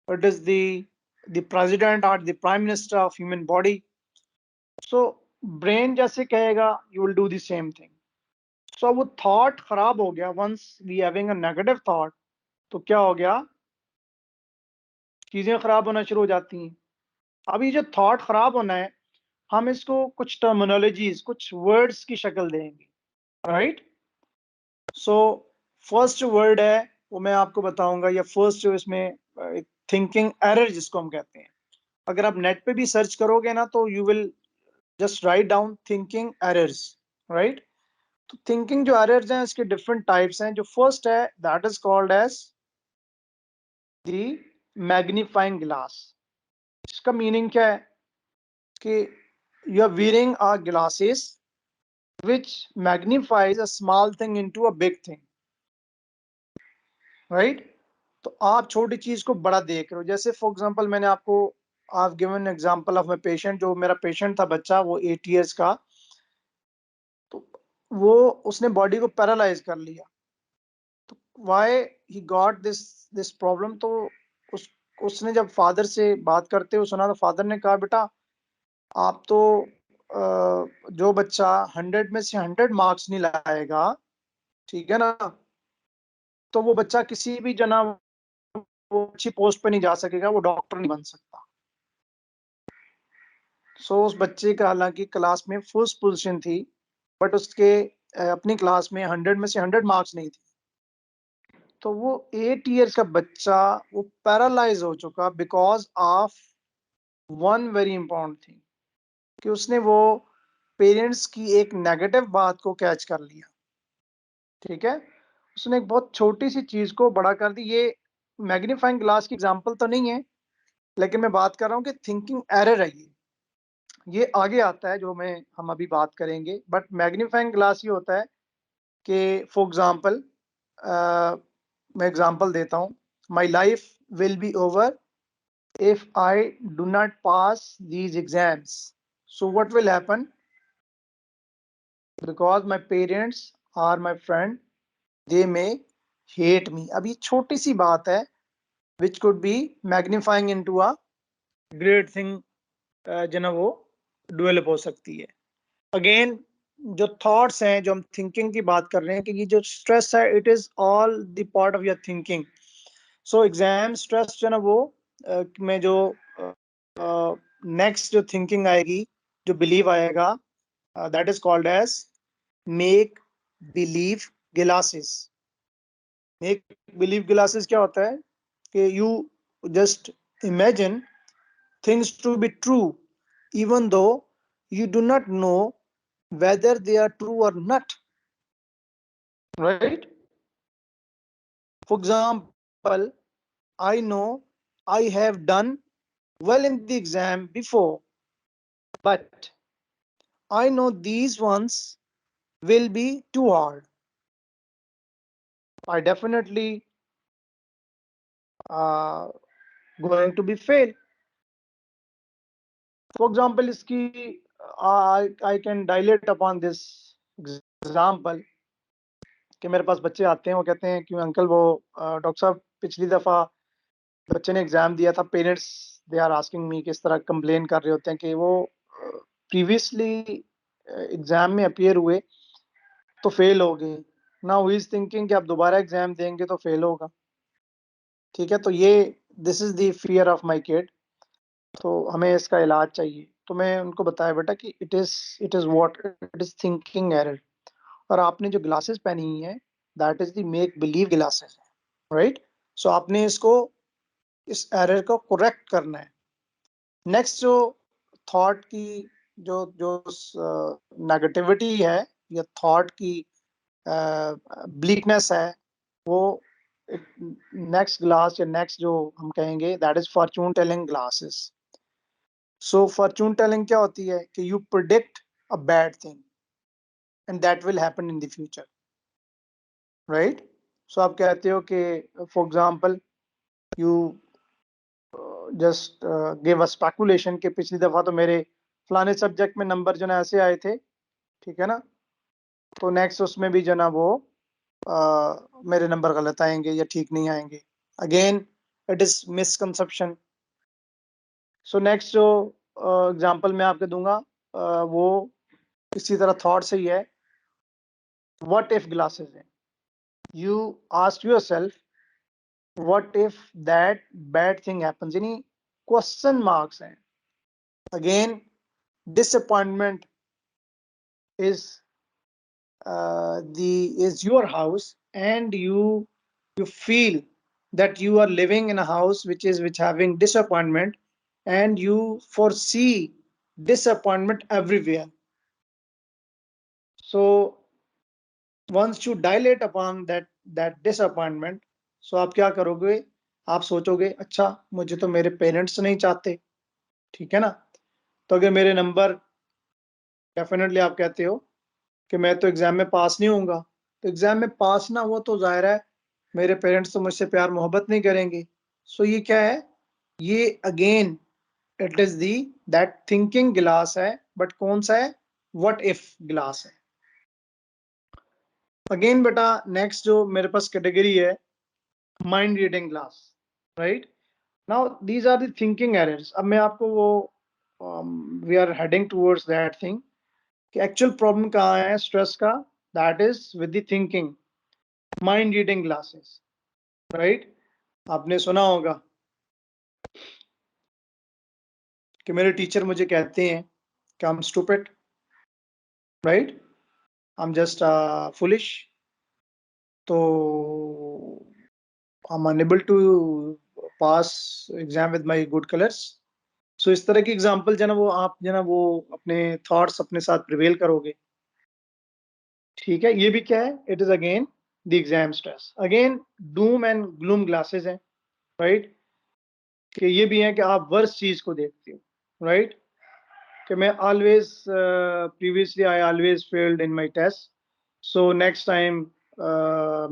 It is the president or the prime minister of human body. So brain जैसे कहेगा you will do the same thing. So वो thought खराब हो गया. Once we having a negative thought, तो क्या हो गया, चीजें खराब होना शुरू हो जाती हैं. अब ये जो थॉट खराब होना है, हम इसको कुछ टर्मिनोलॉजीज, कुछ वर्ड्स की शक्ल देंगे. राइट. सो फर्स्ट वर्ड है वो मैं आपको बताऊंगा, या फर्स्ट जो इसमें थिंकिंग एरर जिसको हम कहते हैं. अगर आप नेट पे भी सर्च करोगे ना तो you will just write down thinking errors. Right. तो थिंकिंग जो एरर्स हैं इसके डिफरेंट टाइप्स हैं. जो फर्स्ट है that is called as the magnifying glass. इसका मीनिंग क्या है कि यू आर wearing our glasses which magnifies a small thing into a big thing. Right. तो आप छोटी चीज को बड़ा देख रहे हो. जैसे फॉर एग्जांपल मैंने आपको आप given example of my patient. जो मेरा पेशेंट था बच्चा, वो 8 इयर्स का, तो वो उसने बॉडी को पैरालाइज कर लिया. तो why he got this problem. तो उस उसने जब फादर से बात करते हुए सुना तो फादर ने कहा बेटा आप तो जो बच्चा 100 में से 100 मार्क्स नहीं लाएगा, ठीक है ना, तो वो बच्चा किसी भी जना वो अच्छी पोस्ट पे नहीं जा सकेगा, वो डॉक्टर नहीं बन सकता. सो उस बच्चे का हालांकि क्लास में फर्स्ट पोजीशन थी, बट उसके अपनी क्लास में 100 में से 100 मार्क्स नहीं थी. तो वो 8 इयर्स का बच्चा वो पैरालाइज हो चुका because of one very important thing, कि उसने वो पेरेंट्स की एक नेगेटिव बात को कैच कर लिया. ठीक है. उसने एक बहुत छोटी सी चीज को बड़ा कर दी. ये मैग्नीफाइंग ग्लास की एग्जांपल तो नहीं है, लेकिन मैं बात कर रहा हूँ कि थिंकिंग एरर है ये आगे आता है जो मैं हम अभी बात करेंगे. बट मैग्नीफाइंग ग्लास ये होता है कि फॉर एग्जांपल मैं एग्जांपल देता हूँ. My life will be over if I do not pass these exams. So what will happen? Because my parents or my friend, they may hate me. अब ये छोटी सी बात है which could be magnifying into a great thing, जो ना वो develop हो सकती है. अगेन जो थॉट्स हैं, जो हम थिंकिंग की बात कर रहे हैं, कि ये जो स्ट्रेस है it is all the part of your thinking. So exam stress जो ना वो में जो नेक्स्ट जो थिंकिंग आएगी, जो बिलीव आएगा, that is called as make believe glasses. Make believe glasses क्या होता है कि you just imagine things to be true even though you do not know whether they are true or not. Right. For example, I know I have done well in the exam before, but I know these ones will be too hard. I definitely uh, going to be fail. For example, iski I can dilate upon this example कि मेरे पास बच्चे आते हैं, वो कहते हैं कि uncle वो डॉक्टर साहब पिछली दफ़ा बच्चे ने एग्ज़ाम दिया था, parents they are asking me, किस तरह कंप्लेन कर रहे होते हैं कि वो प्रीवियसली एग्ज़ाम में अपीयर हुए तो फेल हो गए. नाउ ही इज थिंकिंग कि आप दोबारा एग्ज़ाम देंगे तो फेल होगा. ठीक है. तो ये this is the fear of my kid. तो हमें इसका इलाज चाहिए. तो मैं उनको बताया बेटा कि it is what it is thinking error. और आपने जो ग्लासेस पहनी हुई हैं that is the make believe glasses. Right. So आपने इसको इस एरर को करेक्ट करना है. नेक्स्ट जो थॉट की जो जो नेगेटिविटी है या थॉट की ब्लीकनेस है, वो नेक्स्ट ग्लास या नेक्स्ट जो हम कहेंगे that is fortune telling glasses. So fortune telling क्या होती है कि you predict a bad thing and that will happen in the future. Right. So आप कहते हो कि for example you just give a speculation कि पिछली दफा तो मेरे फलाने सब्जेक्ट में नंबर जो ना ऐसे आए थे, ठीक है ना, तो नेक्स्ट उसमें भी जो ना वो मेरे नंबर गलत आएंगे या ठीक नहीं आएंगे। Again it is misconception. So next जो एग्जांपल मैं आपको दूंगा वो इसी तरह थॉट से ही है। व्हाट इफ ग्लासेस है, you ask yourself what if that bad thing happens, यानी क्वेश्चन मार्क्स हैं। Again disappointment is is your house, and you feel that you are living in a house which having disappointment, and you foresee disappointment everywhere. So once you dilate upon that disappointment, so आप क्या करोगे, आप सोचोगे अच्छा मुझे तो मेरे parents नहीं चाहते, ठीक है ना, तो अगर मेरे नंबर, डेफिनेटली आप कहते हो कि मैं तो एग्जाम में पास नहीं होऊंगा, तो एग्जाम में पास ना हुआ तो जाहिर है मेरे पेरेंट्स तो मुझसे प्यार मोहब्बत नहीं करेंगे। सो ये क्या है, ये again it is the that thinking गिलास है, बट कौन सा है, व्हाट इफ गिलास है। अगेन बेटा नेक्स्ट जो मेरे पास कैटेगरी है, mind reading glass, right. Now these are the thinking errors. अब मैं आपको वो we are heading towards that thing कि एक्चुअल प्रॉब्लम कहाँ है स्ट्रेस का, that is with the thinking mind reading glasses, right. आपने सुना होगा कि मेरे टीचर मुझे कहते हैं कि I am stupid, right, I am just foolish, तो I am unable to pass exam with my good colours. So इस तरह की एग्जांपल जो ना वो आप जो ना वो अपने थॉट्स अपने साथ प्रिवेल करोगे, ठीक है। ये भी क्या है, it is again the exam stress. Again Doom and gloom glasses हैं, राइट, कि ये भी है कि आप वर्स्ट चीज को देखते हो, राइट, कि मैं always previously I always failed in my test, so next time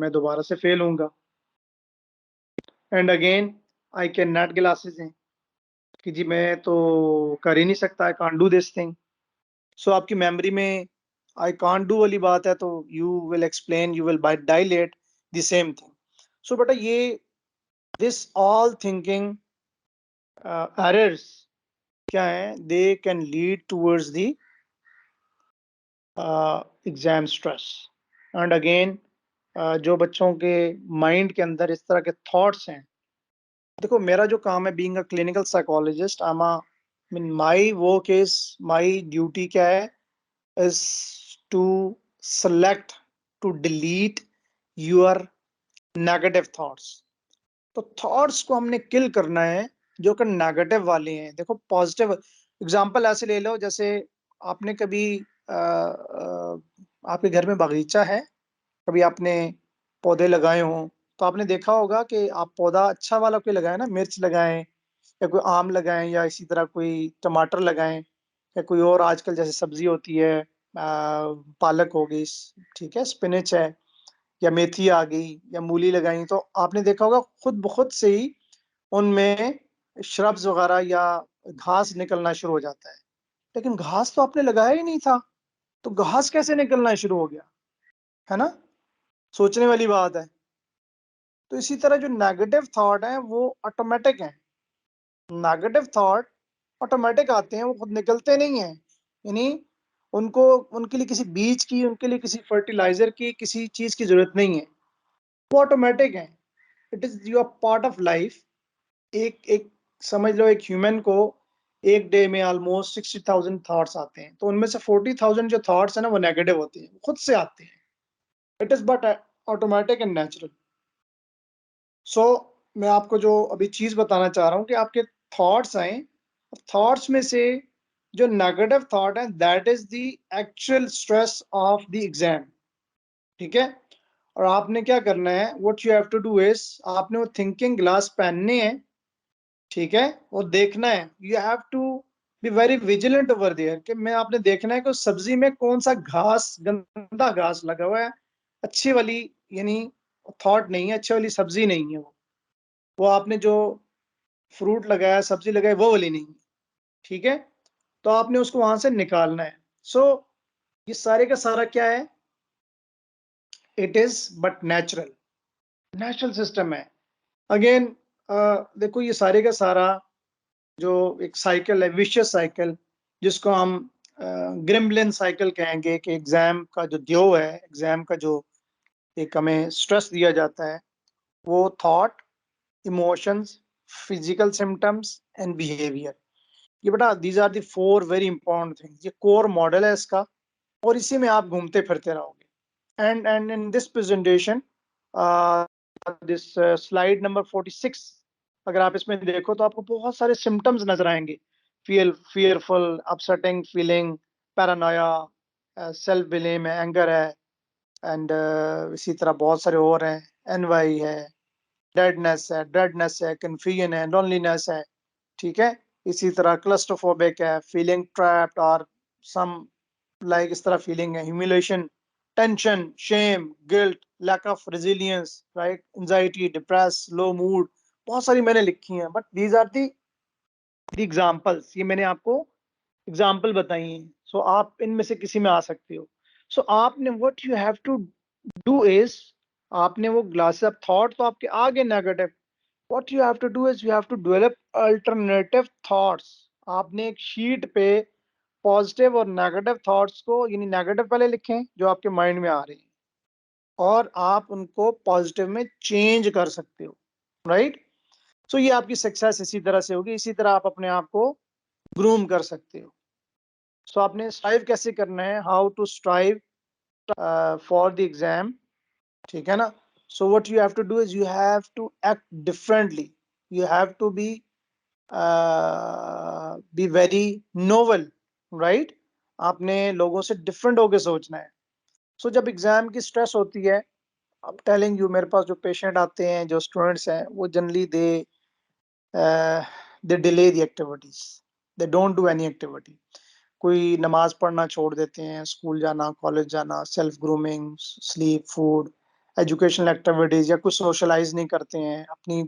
मैं दोबारा से फेल होऊंगा। And again I can not glasses हैं कि जी मैं तो कर ही नहीं सकता, I can't do this thing. So आपकी मेमोरी में आई कांट डू वाली बात है, तो you will explain, you will by dilate the same thing. So बेटा ये दिस ऑल थिंकिंग एरर्स क्या है, they can lead towards the exam stress. And again जो बच्चों के माइंड के अंदर इस तरह के थॉट्स हैं, देखो मेरा जो काम है being a clinical psychologist, I mean my work is, my duty क्या है, is to select, to delete your negative thoughts. तो थॉट्स को हमने किल करना है जो कि नेगेटिव वाले हैं। देखो पॉजिटिव एग्जांपल ऐसे ले लो, जैसे आपने कभी आपके घर में बगीचा है, कभी आपने पौधे लगाए हों, तो आपने देखा होगा कि आप पौधा अच्छा वाला कोई लगाए ना, मिर्च लगाएं या कोई आम लगाएं या इसी तरह कोई टमाटर लगाएं या कोई और आजकल जैसे सब्जी होती है, पालक हो गई, ठीक है, स्पिनच है, या मेथी आ गई या मूली लगाई, तो आपने देखा होगा खुद ब खुद से ही उनमें श्रब्स वगैरह या घास निकलना शुरू हो जाता है। लेकिन घास तो आपने लगाया ही नहीं था, तो घास कैसे निकलना शुरू हो गया, है ना, सोचने वाली बात है। तो इसी तरह जो नेगेटिव थॉट है वो ऑटोमेटिक है, नेगेटिव थॉट ऑटोमेटिक आते हैं, वो खुद निकलते नहीं है, यानी उनको, उनके लिए किसी बीज की, उनके लिए किसी फर्टिलाइजर की, किसी चीज की जरूरत नहीं है, वो ऑटोमेटिक है। It is your part of life. एक एक समझ लो एक ह्यूमन को एक डे में ऑलमोस्ट 60,000 थॉट्स आते हैं, तो उनमें से 40,000 जो थॉट्स है ना वो नेगेटिव होते हैं, खुद से आते हैं। It is but automatic and natural. So मैं आपको जो अभी चीज बताना चाह रहा हूँ कि आपके थॉट्स आए, थॉट्स में से जो नेगेटिव थॉट है that is the actual stress of the exam, ठीक है। और आपने क्या करना है, what you have to do is, आपने वो थिंकिंग ग्लास पहनने हैं, ठीक है, वो देखना है, you have to be very vigilant over there, कि मैं आपने देखना है कि उस सब्जी में कौन सा घास, गंदा घास लगा हुआ है, अच्छी वाली यानी थॉट नहीं है, अच्छी वाली सब्जी नहीं है वो आपने जो फ्रूट लगाया, सब्जी लगाई, वो वाली नहीं है, ठीक है? तो आपने उसको वहां से निकालना है। सो ये सारे का सारा क्या है? It is but natural system है। अगेन देखो ये सारे का सारा जो एक साइकिल है, विशियस साइकिल, जिसको हम ग्रिम्लिन साइकिल कहेंगे, कि एग्जाम का जो ड्यू है, एग्जाम का जो एक हमें स्ट्रेस दिया जाता है, वो thought, emotions, physical symptoms and behaviour, ये बेटा these are the 4 very important things. ये कोर मॉडल है इसका, और इसी में आप घूमते फिरते रहोगे। And in this presentation, this slide number 46, अगर आप इसमें देखो तो आपको बहुत सारे सिम्टम्स नजर आएंगे। Fearful, upsetting feeling, Paranoia, self blame है, एंगर है, एंड इसी तरह बहुत सारे और हैं, एनवाई है, ड्रेडनेस है, कंफ्यूजन है, लोनलीनेस है, ठीक है? इसी तरह क्लस्ट्रोफोबिक है, फीलिंग ट्रैप्ड, और सम लाइक इस तरह फीलिंग है, humiliation, tension, shame, guilt, lack of resilience, right, anxiety, depress, low mood, बहुत सारी मैंने लिखी हैं, but these are the examples, ये मैंने आपको एग्जांपल बताई हैं। सो आप इनमें से किसी में आ सकते हो। सो आपने what you have to do is, आपने वो ग्लासेस ऑफ थॉट तो आपके आगे negative, what you have to do is you have to develop alternative thoughts। आपने एक शीट पे पॉजिटिव और नेगेटिव थॉट्स को, यानी नेगेटिव पहले लिखें जो आपके माइंड में आ रहे हैं, और आप उनको पॉजिटिव में चेंज कर सकते हो, राइट? सो ये आपकी सक्सेस इसी तरह से होगी, इसी तरह आप अपने आप को ग्रूम कर सकते हो। सो आपने स्ट्राइव कैसे करना है, how to strive for the exam, ठीक है ना? So what you have to do is you have to act differently, you have to be very novel, right? आपने लोगों से डिफरेंट होके सोचना है। सो जब एग्जाम की स्ट्रेस होती है, अब टेलिंग यू, मेरे पास जो पेशेंट आते हैं, जो स्टूडेंट्स हैं, वो generally they delay the activities, they don't do any activity. कोई नमाज पढ़ना छोड़ देते हैं, स्कूल जाना, कॉलेज जाना, self grooming, sleep, food, educational activities, या कुछ सोशलाइज नहीं करते हैं, अपनी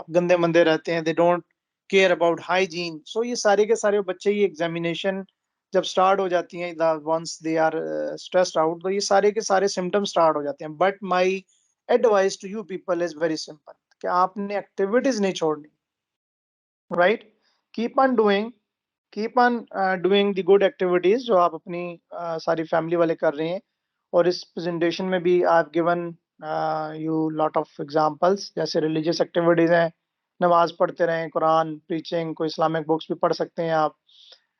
गंदे मंदे रहते हैं, they don't care about hygiene. So ये सारे के सारे बच्चे, ये एग्जामिनेशन जब स्टार्ट हो जाती है, once they are stressed out, तो ये सारे के सारे सिम्टम्स स्टार्ट हो जाते हैं। But my advice to you people is very simple, कि आपने एक्टिविटीज नहीं छोड़नी, right? Keep on doing, keep on doing the good activities जो आप अपनी सारी फैमिली वाले कर रहे हैं। और इस प्रेजेंटेशन में भी I have given you lot of examples, जैसे रिलीजियस एक्टिविटीज हैं, नमाज पढ़ते रहें, कुरान, प्रीचिंग, कोई इस्लामिक बुक्स भी पढ़ सकते हैं आप,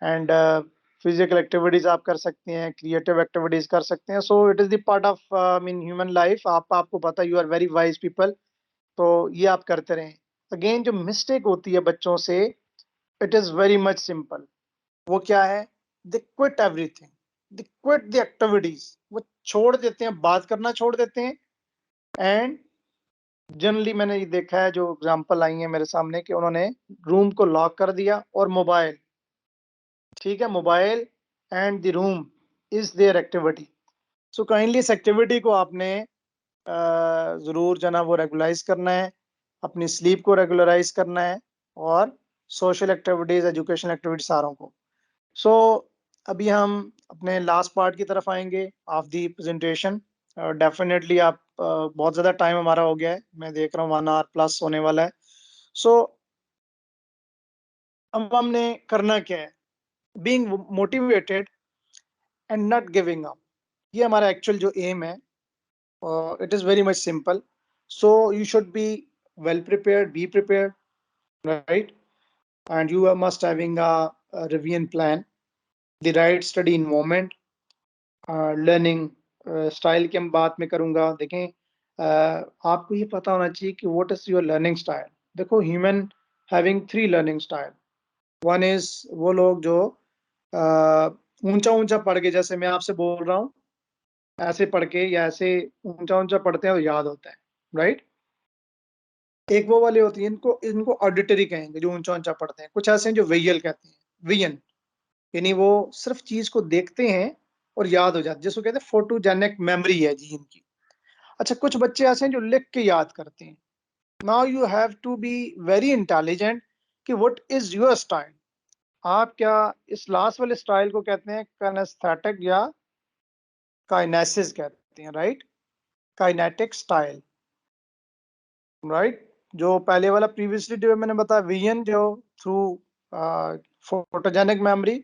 एंड फिजिकल एक्टिविटीज आप कर सकते हैं, क्रिएटिव एक्टिविटीज कर सकते हैं। So it is the part of mean human life. आपको पता, you are very wise people, तो ये आप करते रहें। अगेन जो मिस्टेक होती है बच्चों से, it is very much simple. वो क्या है? They quit everything, they quit the activities, वो छोड़ देते हैं, बात करना छोड़ देते हैं। एंड जनरली मैंने ये देखा है, जो एग्जांपल आई है मेरे सामने, कि उन्होंने रूम को लॉक कर दिया, और मोबाइल, ठीक है, mobile and the room is there activity. So kindly इस एक्टिविटी को आपने जरूर जो ना वो रेगुलाइज करना है, अपनी स्लीप को रेगुलराइज करना है, और सोशल एक्टिविटीज, एजुकेशनल एक्टिविटीज सारों को। सो अभी हम अपने लास्ट पार्ट की तरफ आएंगे ऑफ दी प्रेजेंटेशन। डेफिनेटली आप बहुत ज़्यादा टाइम हमारा हो गया है, मैं देख रहा हूँ 1 आवर प्लस होने वाला है। सो अब हमने करना क्या है? Being motivated and not giving up, ये हमारा एक्चुअल जो एम है। It is very much simple. So you should be well prepared, be prepared, right? And you must having a revision plan, the right study environment, learning style की हम बात में करूंगा। देखें, आपको ये पता होना चाहिए कि what is your learning style. देखो, human having 3 learning style. One is वो लोग जो ऊंचा ऊंचा पढ़ के, जैसे मैं आपसे बोल रहा हूँ, ऐसे पढ़ के या ऐसे ऊंचा ऊंचा पढ़ते हैं और याद होता है, राइट? एक वो वाले होती है, इनको इनको ऑडिटरी कहेंगे, जो ऊंचा ऊंचा पढ़ते हैं। कुछ ऐसे हैं जो वेयल कहते हैं, विजन, यानी वो सिर्फ चीज को देखते हैं और याद हो जाती है, जिसको कहते हैं फोटोजेनिक मेमोरी है जी इनकी। अच्छा, कुछ बच्चे ऐसे हैं जो लिख के याद करते हैं। Now you have to be very intelligent कि व्हाट इज योर स्टाइल। आप क्या इस लास्ट वाले स्टाइल को कहते हैं काइनेस्थेटिक या काइनेसिस कहते हैं, राइट? Kinetic style, right? जो पहले वाला प्रीवियसली जो मैंने बताया विजन जो थ्रू फोटोजेनिक मेमोरी,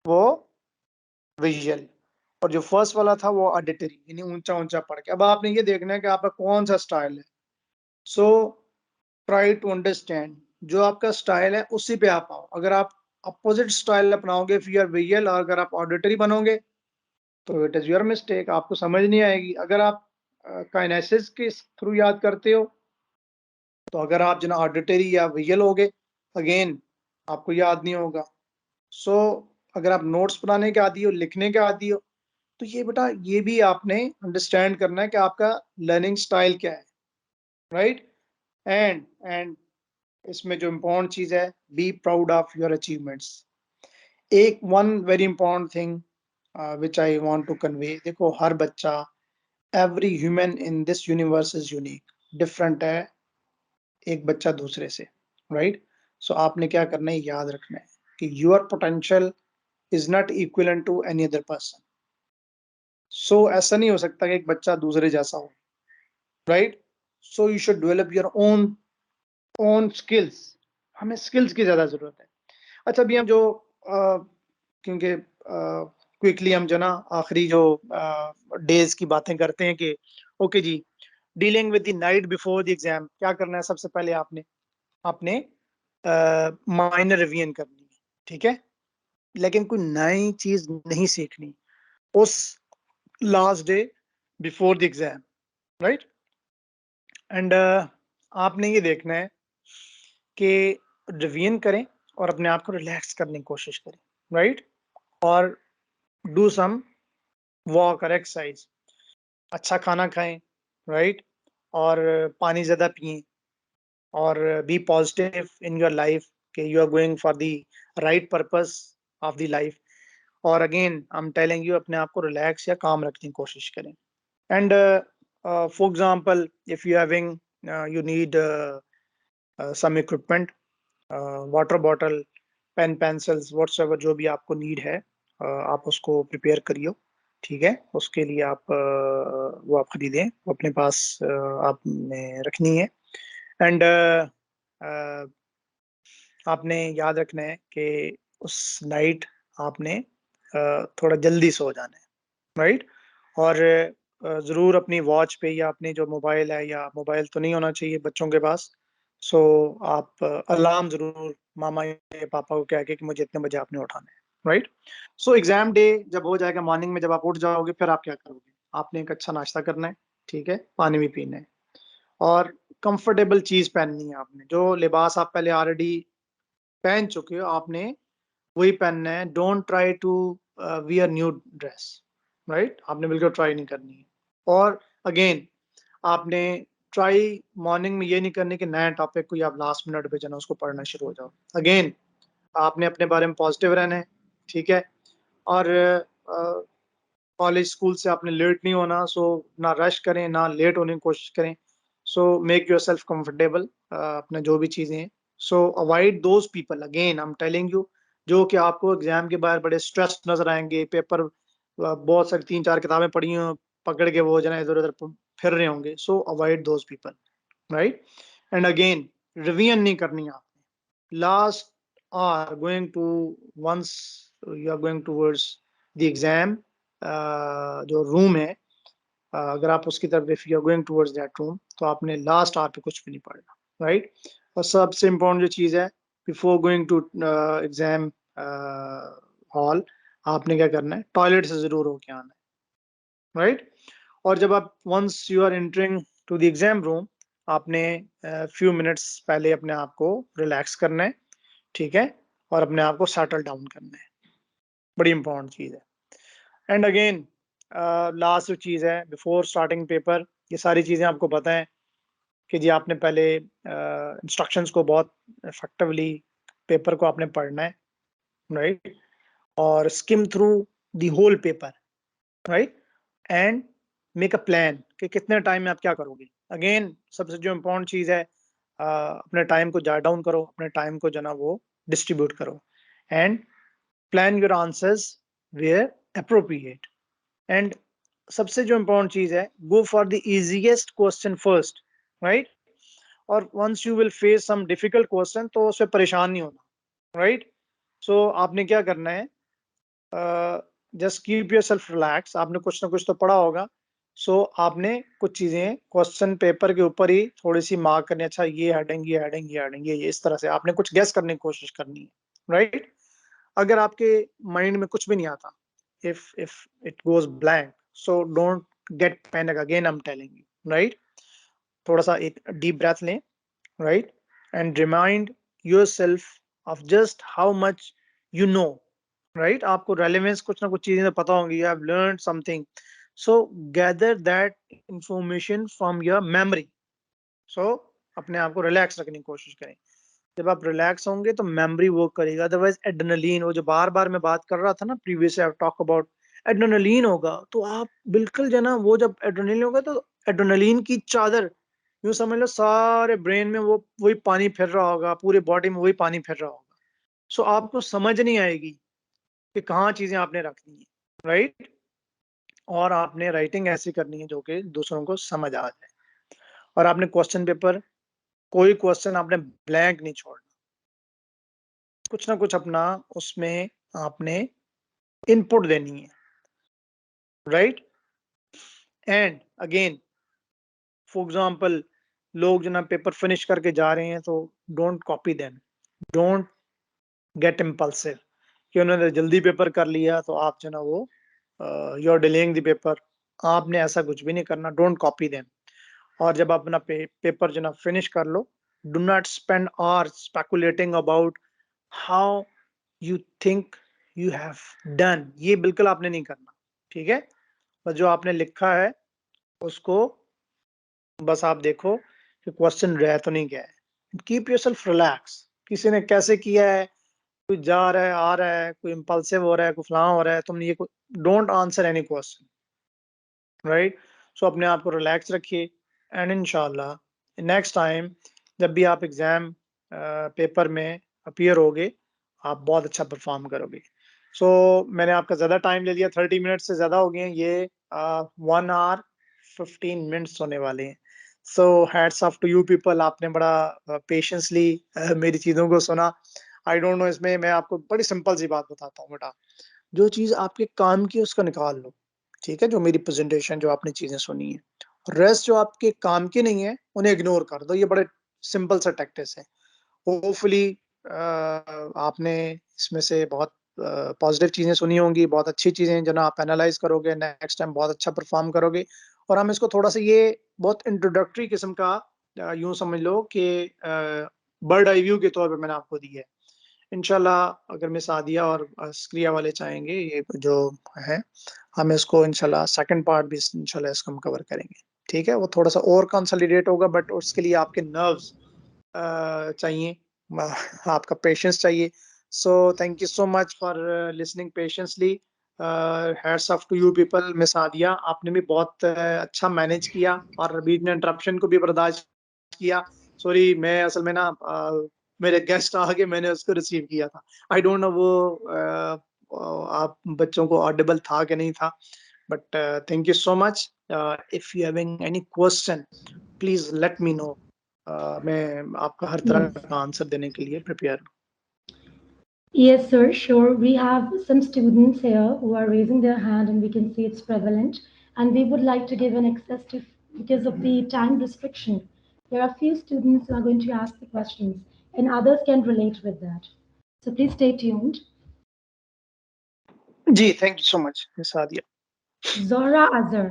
वो विजुअल, और जो फर्स्ट वाला था वो ऑडिटरी, यानी ऊंचा ऊंचा पढ़ के। अब आपने ये देखना है कि आपका कौन सा स्टाइल है। सो ट्राई टू अंडरस्टैंड जो आपका स्टाइल है उसी पे आप आओ। अगर आप अपोजिट स्टाइल अपनाओगे फिर आर विजुअल, और अगर आप ऑडिटरी बनोगे तो इट इज योर मिस्टेक, आपको समझ नहीं आएगी। अगर आप काइनेसिस के थ्रू याद करते हो, तो अगर आप जना ऑडिटरी या विजुअल होगे, अगेन आपको याद नहीं होगा। सो अगर आप नोट्स बनाने के आदी हो, लिखने के आदी हो, तो ये बेटा ये भी आपने अंडरस्टैंड करना है कि आपका लर्निंग स्टाइल क्या है, राइट? एंड इसमें जो इम्पोर्टेंट चीज है, be proud of your achievements. एक one very important thing which I want to convey, देखो हर बच्चा, every human in this universe is unique, different है एक बच्चा दूसरे से, राइट? सो आपने क्या करना है, याद रखना है कि your potential is not equivalent to any other person. So ऐसा नहीं हो सकता कि एक बच्चा दूसरे जैसा हो, right? So you should develop your own own skills. हमें स्किल्स की ज्यादा जरूरत है। अच्छा, अभी हम जो क्योंकि क्विकली हम जो ना आखिरी जो डेज की बातें करते हैं कि ओके जी, dealing with the night before the exam, क्या करना है? सबसे पहले आपने आपने माइनर रिवीजन करनी है, ठीक है? लेकिन कोई नई चीज नहीं सीखनी उस last day before the exam, right? And आपने ये देखना है कि रिवीजन करें और अपने आप को रिलैक्स करने की कोशिश करें, राइट? और डू सम वॉक और एक्सरसाइज, अच्छा खाना खाएं, राइट? और पानी ज्यादा पिएं, और be positive in your life कि you are going for the right purpose of the life. और again I am telling you, अपने आप को रिलैक्स या काम रखने की कोशिश करें। And for example if you having you need some equipment, water bottle, pen pencils, whatsoever जो भी आपको नीड है, आप उसको प्रिपेयर करियो, ठीक है? उसके लिए आप वो आप खरीदें, वो अपने पास आपने रखनी है। एंड आपने याद रखना है कि उस नाइट आपने थोड़ा जल्दी सो जाना है, राइट? और ज़रूर अपनी वॉच पे या अपनी जो मोबाइल है, या मोबाइल तो नहीं होना चाहिए बच्चों के पास, सो आप अलार्म ज़रूर मामा या पापा को कह के कि मुझे इतने बजे आपने उठाना है, राइट? सो एग्जाम डे जब हो जाएगा, मॉर्निंग में जब आप उठ जाओगे, फिर आप क्या करोगे? आपने एक अच्छा नाश्ता करना है, ठीक है? पानी भी पीना है, और कंफर्टेबल चीज पहननी है। आपने जो लिबास आप पहले ऑलरेडी पहन चुके हो, आपने वही पहनना है। Don't try to wear new dress, right? आपने बिल्कुल ट्राई नहीं करनी है। और अगेन आपने ट्राई मॉर्निंग में ये नहीं करनी कि नया टॉपिक कोई आप लास्ट मिनट पे जाना उसको पढ़ना शुरू हो जाओ। अगेन आपने अपने बारे में पॉजिटिव रहना है, ठीक है? और कॉलेज स्कूल से आपने लेट नहीं होना, सो ना रश करें ना लेट होने की कोशिश करें। So make your self comfortable अपने जो भी चीजें हैं। सो avoid those people, again I am telling you, जो कि आपको एग्जाम के बाद बड़े स्ट्रेस नजर आएंगे, पेपर बहुत सारी 3-4 किताबें पढ़ी हो, पकड़ के वो जना इधर उधर फिर रहे होंगे। So avoid those people, right? And again revision नहीं करनी आपने। Last are going to, once you are going towards the exam, जो रूम है, अगर आप उसकी तरफ, if you are going towards that room, तो आपने लास्ट आवर पे कुछ भी नहीं पढ़ना, राइट? और सबसे इम्पोर्टेंट जो चीज़ है, before going to exam hall, आपने क्या करना है? टॉयलेट से जरूर होके आना है, राइट? और जब आप once you are entering to the exam room, आपने फ्यू मिनट्स पहले अपने आप को रिलैक्स करना है, ठीक है? और अपने आप को सेटल डाउन करना है, बड़ी इंपॉर्टेंट चीज़ है। एंड अगेन लास्ट जो चीज़ है बिफोर स्टार्टिंग पेपर, ये सारी चीज़ें आपको पता है कि जी आपने पहले इंस्ट्रक्शंस को बहुत इफेक्टिवली, पेपर को आपने पढ़ना है, राइट? और skim through the whole paper, right? And make a plan कि कितने टाइम में आप क्या करोगे। अगेन सबसे जो इम्पोर्टेंट चीज है, अपने टाइम को जॉट डाउन करो, अपने टाइम को जो ना वो डिस्ट्रीब्यूट करो, and plan your answers where appropriate. And सबसे जो इम्पोर्टेंट चीज है, go for the easiest question first, right. और once you will face some difficult question तो उससे परेशान नहीं होना, राइट। सो आपने क्या करना है, just keep your self relax. आपने कुछ ना कुछ तो पढ़ा होगा, सो आपने कुछ चीजें क्वेश्चन पेपर के ऊपर ही थोड़ी सी मार्क करनी, अच्छा ये हेडिंग, ये हेडिंग, ये हेडिंग, ये इस तरह से आपने कुछ गेस करने की कोशिश करनी है, राइट। अगर आपके माइंड में कुछ भी नहीं आता, if it goes blank, so don't get panic, again I'm telling you, right। थोड़ा सा एक डीप ब्रेथ लें, right, and remind yourself of just how much you know, right। आपको रेलेवेंस कुछ ना कुछ चीजें तो पता होंगी, you have learned something, so gather that information from your memory। so अपने आप को रिलैक्स रखने की कोशिश करें। जब आप रिलैक्स होंगे तो मेमोरी वर्क करेगा, अदरवाइज एड्रेनलिन, वो जो बार बार मैं बात कर रहा था ना previous I talk about, adrenaline होगा तो आप बिल्कुल जो ना वो जब एड्रेनलिन होगा तो एड्रेनलिन की चादर, यूं समझ लो सारे ब्रेन में वो वही पानी फिर रहा होगा, पूरे बॉडी में वही पानी फिर रहा होगा। सो आपको समझ नहीं आएगी कि कहाँ चीजें आपने रखनी है, राइट। और आपने राइटिंग ऐसी करनी है जो कि दूसरों को समझ आ जाए। और आपने क्वेश्चन पेपर, कोई क्वेश्चन आपने ब्लैंक नहीं छोड़ना, कुछ ना कुछ अपना उसमें आपने इनपुट देनी है, right. And again for example, लोग जो ना पेपर फिनिश करके जा रहे हैं तो don't copy them, don't get impulsive कि उन्होंने जल्दी पेपर कर लिया तो आप जो ना वो you are delaying the paper. आपने ऐसा कुछ भी नहीं करना, डोंट कॉपी देम। और जब आप अपना पेपर जो ना फिनिश कर लो, do not spend hours speculating about how you think you have done, ये बिल्कुल आपने नहीं करना, ठीक है। बस जो आपने लिखा है उसको बस आप देखो कि क्वेश्चन रह तो नहीं गया है। कीप योरसेल्फ रिलैक्स, किसी ने कैसे किया है, कोई जा रहा है, आ रहा है, कोई इम्पल्सिव हो रहा है, कोई फलां हो रहा है, तुमने ये don't answer any question, right. So अपने आप को रिलैक्स रखिए, एंड इंशाल्लाह नेक्स्ट टाइम जब भी आप एग्जाम पेपर में अपीयर होगे, आप बहुत अच्छा परफॉर्म करोगे। सो मैंने आपका ज़्यादा टाइम ले लिया, 30 मिनट से ज़्यादा हो गए हैं, ये 1 आवर 15 मिनट्स होने वाले हैं। So hats off to you people, आपने बड़ा पेशेंसली मेरी चीज़ों को सुना। आई डोंट नो, इसमें मैं आपको बड़ी सिंपल सी बात बताता हूँ बेटा, जो चीज़ आपके काम की उसका निकाल लो, ठीक है। जो मेरी प्रेजेंटेशन, जो आपने चीज़ें सुनी है, रेस्ट जो आपके काम की नहीं है उन्हें इग्नोर कर दो। ये बड़े सिंपल सा टैक्टिस है। होपफुली आपने इसमें से बहुत पॉजिटिव चीजें सुनी होंगी, बहुत अच्छी चीजें जो ना आप एनालाइज करोगे, नेक्स्ट टाइम बहुत अच्छा परफॉर्म करोगे। और हम इसको थोड़ा सा, ये बहुत इंट्रोडक्टरी किस्म का यूं समझ लो कि बर्ड आई व्यू के तौर पे मैंने आपको दी है। इंशाल्लाह अगर मिस आदिया और अस्क्रिया वाले चाहेंगे, ये जो है, हम इसको इंशाल्लाह सेकंड पार्ट भी इंशाल्लाह इसको हम कवर करेंगे, ठीक है। वो थोड़ा सा और कंसोलिडेट होगा, बट उसके लिए आपके नर्व्स चाहिए, आपका पेशेंस चाहिए। So thank you so much for listening patiently. Hats off to you people. Miss Aadiya, आपने भी बहुत अच्छा मैनेज किया और बीच में इंटरप्शन को भी बर्दाश्त किया। सॉरी, मैं असल में ना मेरे गेस्ट आ गए, मैंने उसको रिसीव किया था। आई डोंट नो वो आप बच्चों को ऑडिबल था कि नहीं था, but thank you so much. If you having any question please let me know. मैं आपका हर तरह Yes. का आंसर देने के लिए प्रिपेयर हूँ। Yes, sir, sure. We have some students here who are raising their hand, and we can see it's prevalent. And we would like to give an access to, because of the time restriction. There are few students who are going to ask the questions, and others can relate with that. So please stay tuned. जी, thank you so much miss Aadiya. Zora Azhar,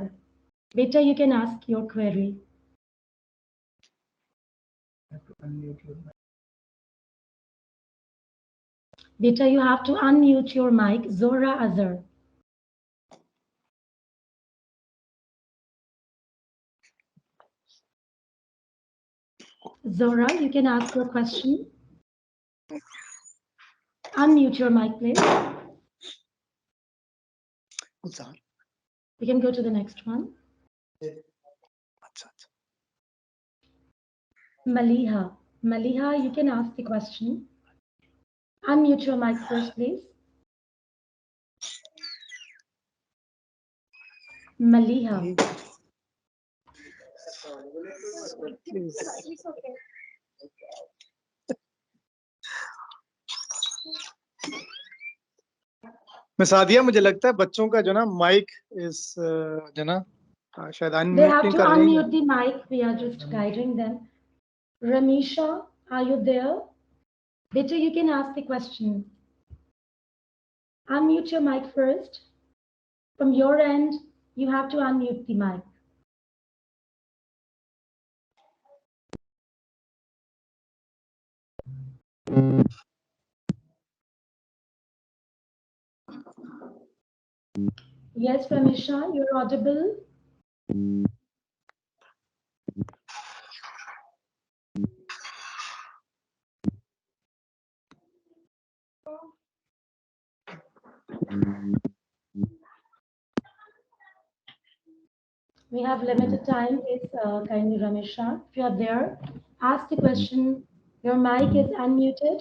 beta, you can ask your query. Beta, you have to unmute your mic. Zora Azhar. Zora, you can ask your question. Unmute your mic, please. We can go to the next one. Maliha. Maliha, you can ask the question. Unmute your mic first, please. Maliha. मैं सादिया, मुझे लगता है बच्चों का जो ना mic इस जो ना शायद They अनम्यूट have नहीं to कर रही unmute the mic. We are just guiding them. Ramisha, are you there? Beta, you can ask the question. Unmute your mic first. From your end, you have to unmute the mic. Yes, Ramisha, you're audible. We have limited time. Please kindly, Ramisha, if you are there, ask the question. Your mic is unmuted.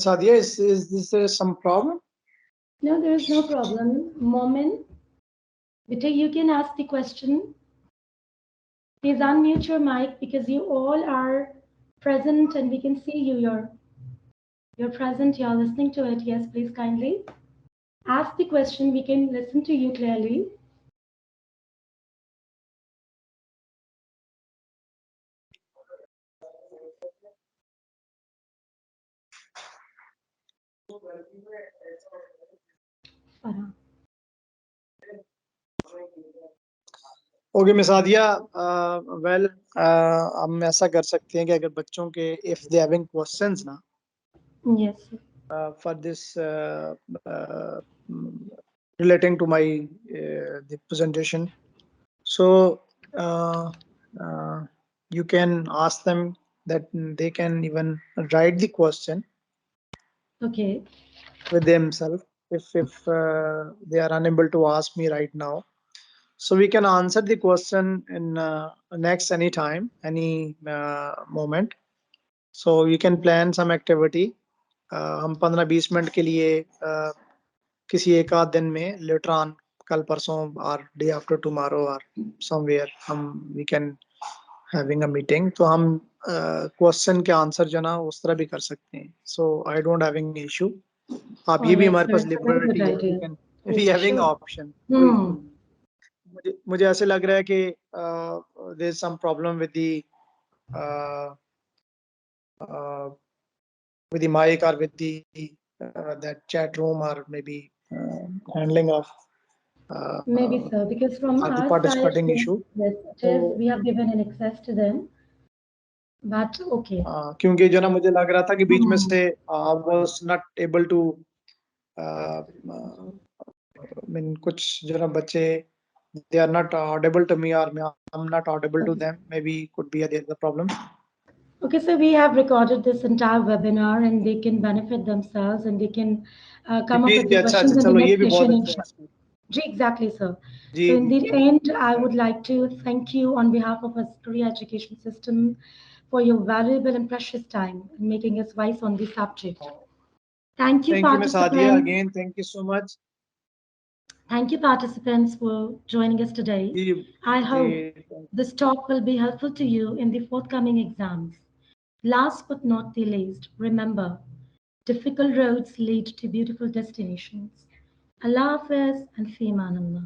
Sadia, is this some problem? No, there is no problem. Momin, Beta, you can ask the question. Please unmute your mic because you all are present and we can see you. You're present, you're listening to it. Yes, please kindly ask the question. We can listen to you clearly. Farah. Okay मिसादिया, well हम ऐसा कर सकते हैं कि अगर बच्चों के इफ दे हैविंग क्वेश्चंस ना Yes. for this relating to my the presentation, so uh, you can ask them that they can even write the question Okay. with themselves if they are unable to ask me right now. So we can answer the question in next any time, any moment. So you can plan some activity. हम 15-20 minute के लिए किसी एक आध दिन में later on, कल परसों और डे आफ्टर टुमारो और समवेयर हम we can having a meeting, तो हम क्वेश्चन के आंसर जो ना उस तरह भी कर सकते हैं. So I don't having issue. आप Oh, ये भी yes, हमारे sir. पास It's a very good liberty है, we idea. Can we Yes, having sure. Option. Hmm. मुझे ऐसे लग रहा है कि there is some problem with the with the mic or with the that chat room, or maybe handling of Maybe so, because from or the our side, participating yes, issue. yes, it is. तो We have given an access to them, but okay. क्योंकि जो ना मुझे लग रहा था कि बीच में Hmm. से I was not able to I mean कुछ जो ना बच्चे they are not audible to me, or I'm not audible to them. Maybe could be there's a problem. Okay, so we have recorded this entire webinar and they can benefit themselves and they can come up ji with ji, the अच्छा questions अच्छा, in the चलो ये next भी बहुत session. अच्छा Inshallah. है. Exactly, sir. Ji So in ji the ji. end, I would like to thank you on behalf of our career education system for your valuable and precious time in making us wise on this subject. Thank you, Thank you, Miss Adia. participants. Again, thank you so much. Thank you, participants, for joining us today. Ji I ji. hope this talk will be helpful to you in the forthcoming exams. Last but not the least, remember, difficult roads lead to beautiful destinations. Allah Hafiz and Fi Aman Allah.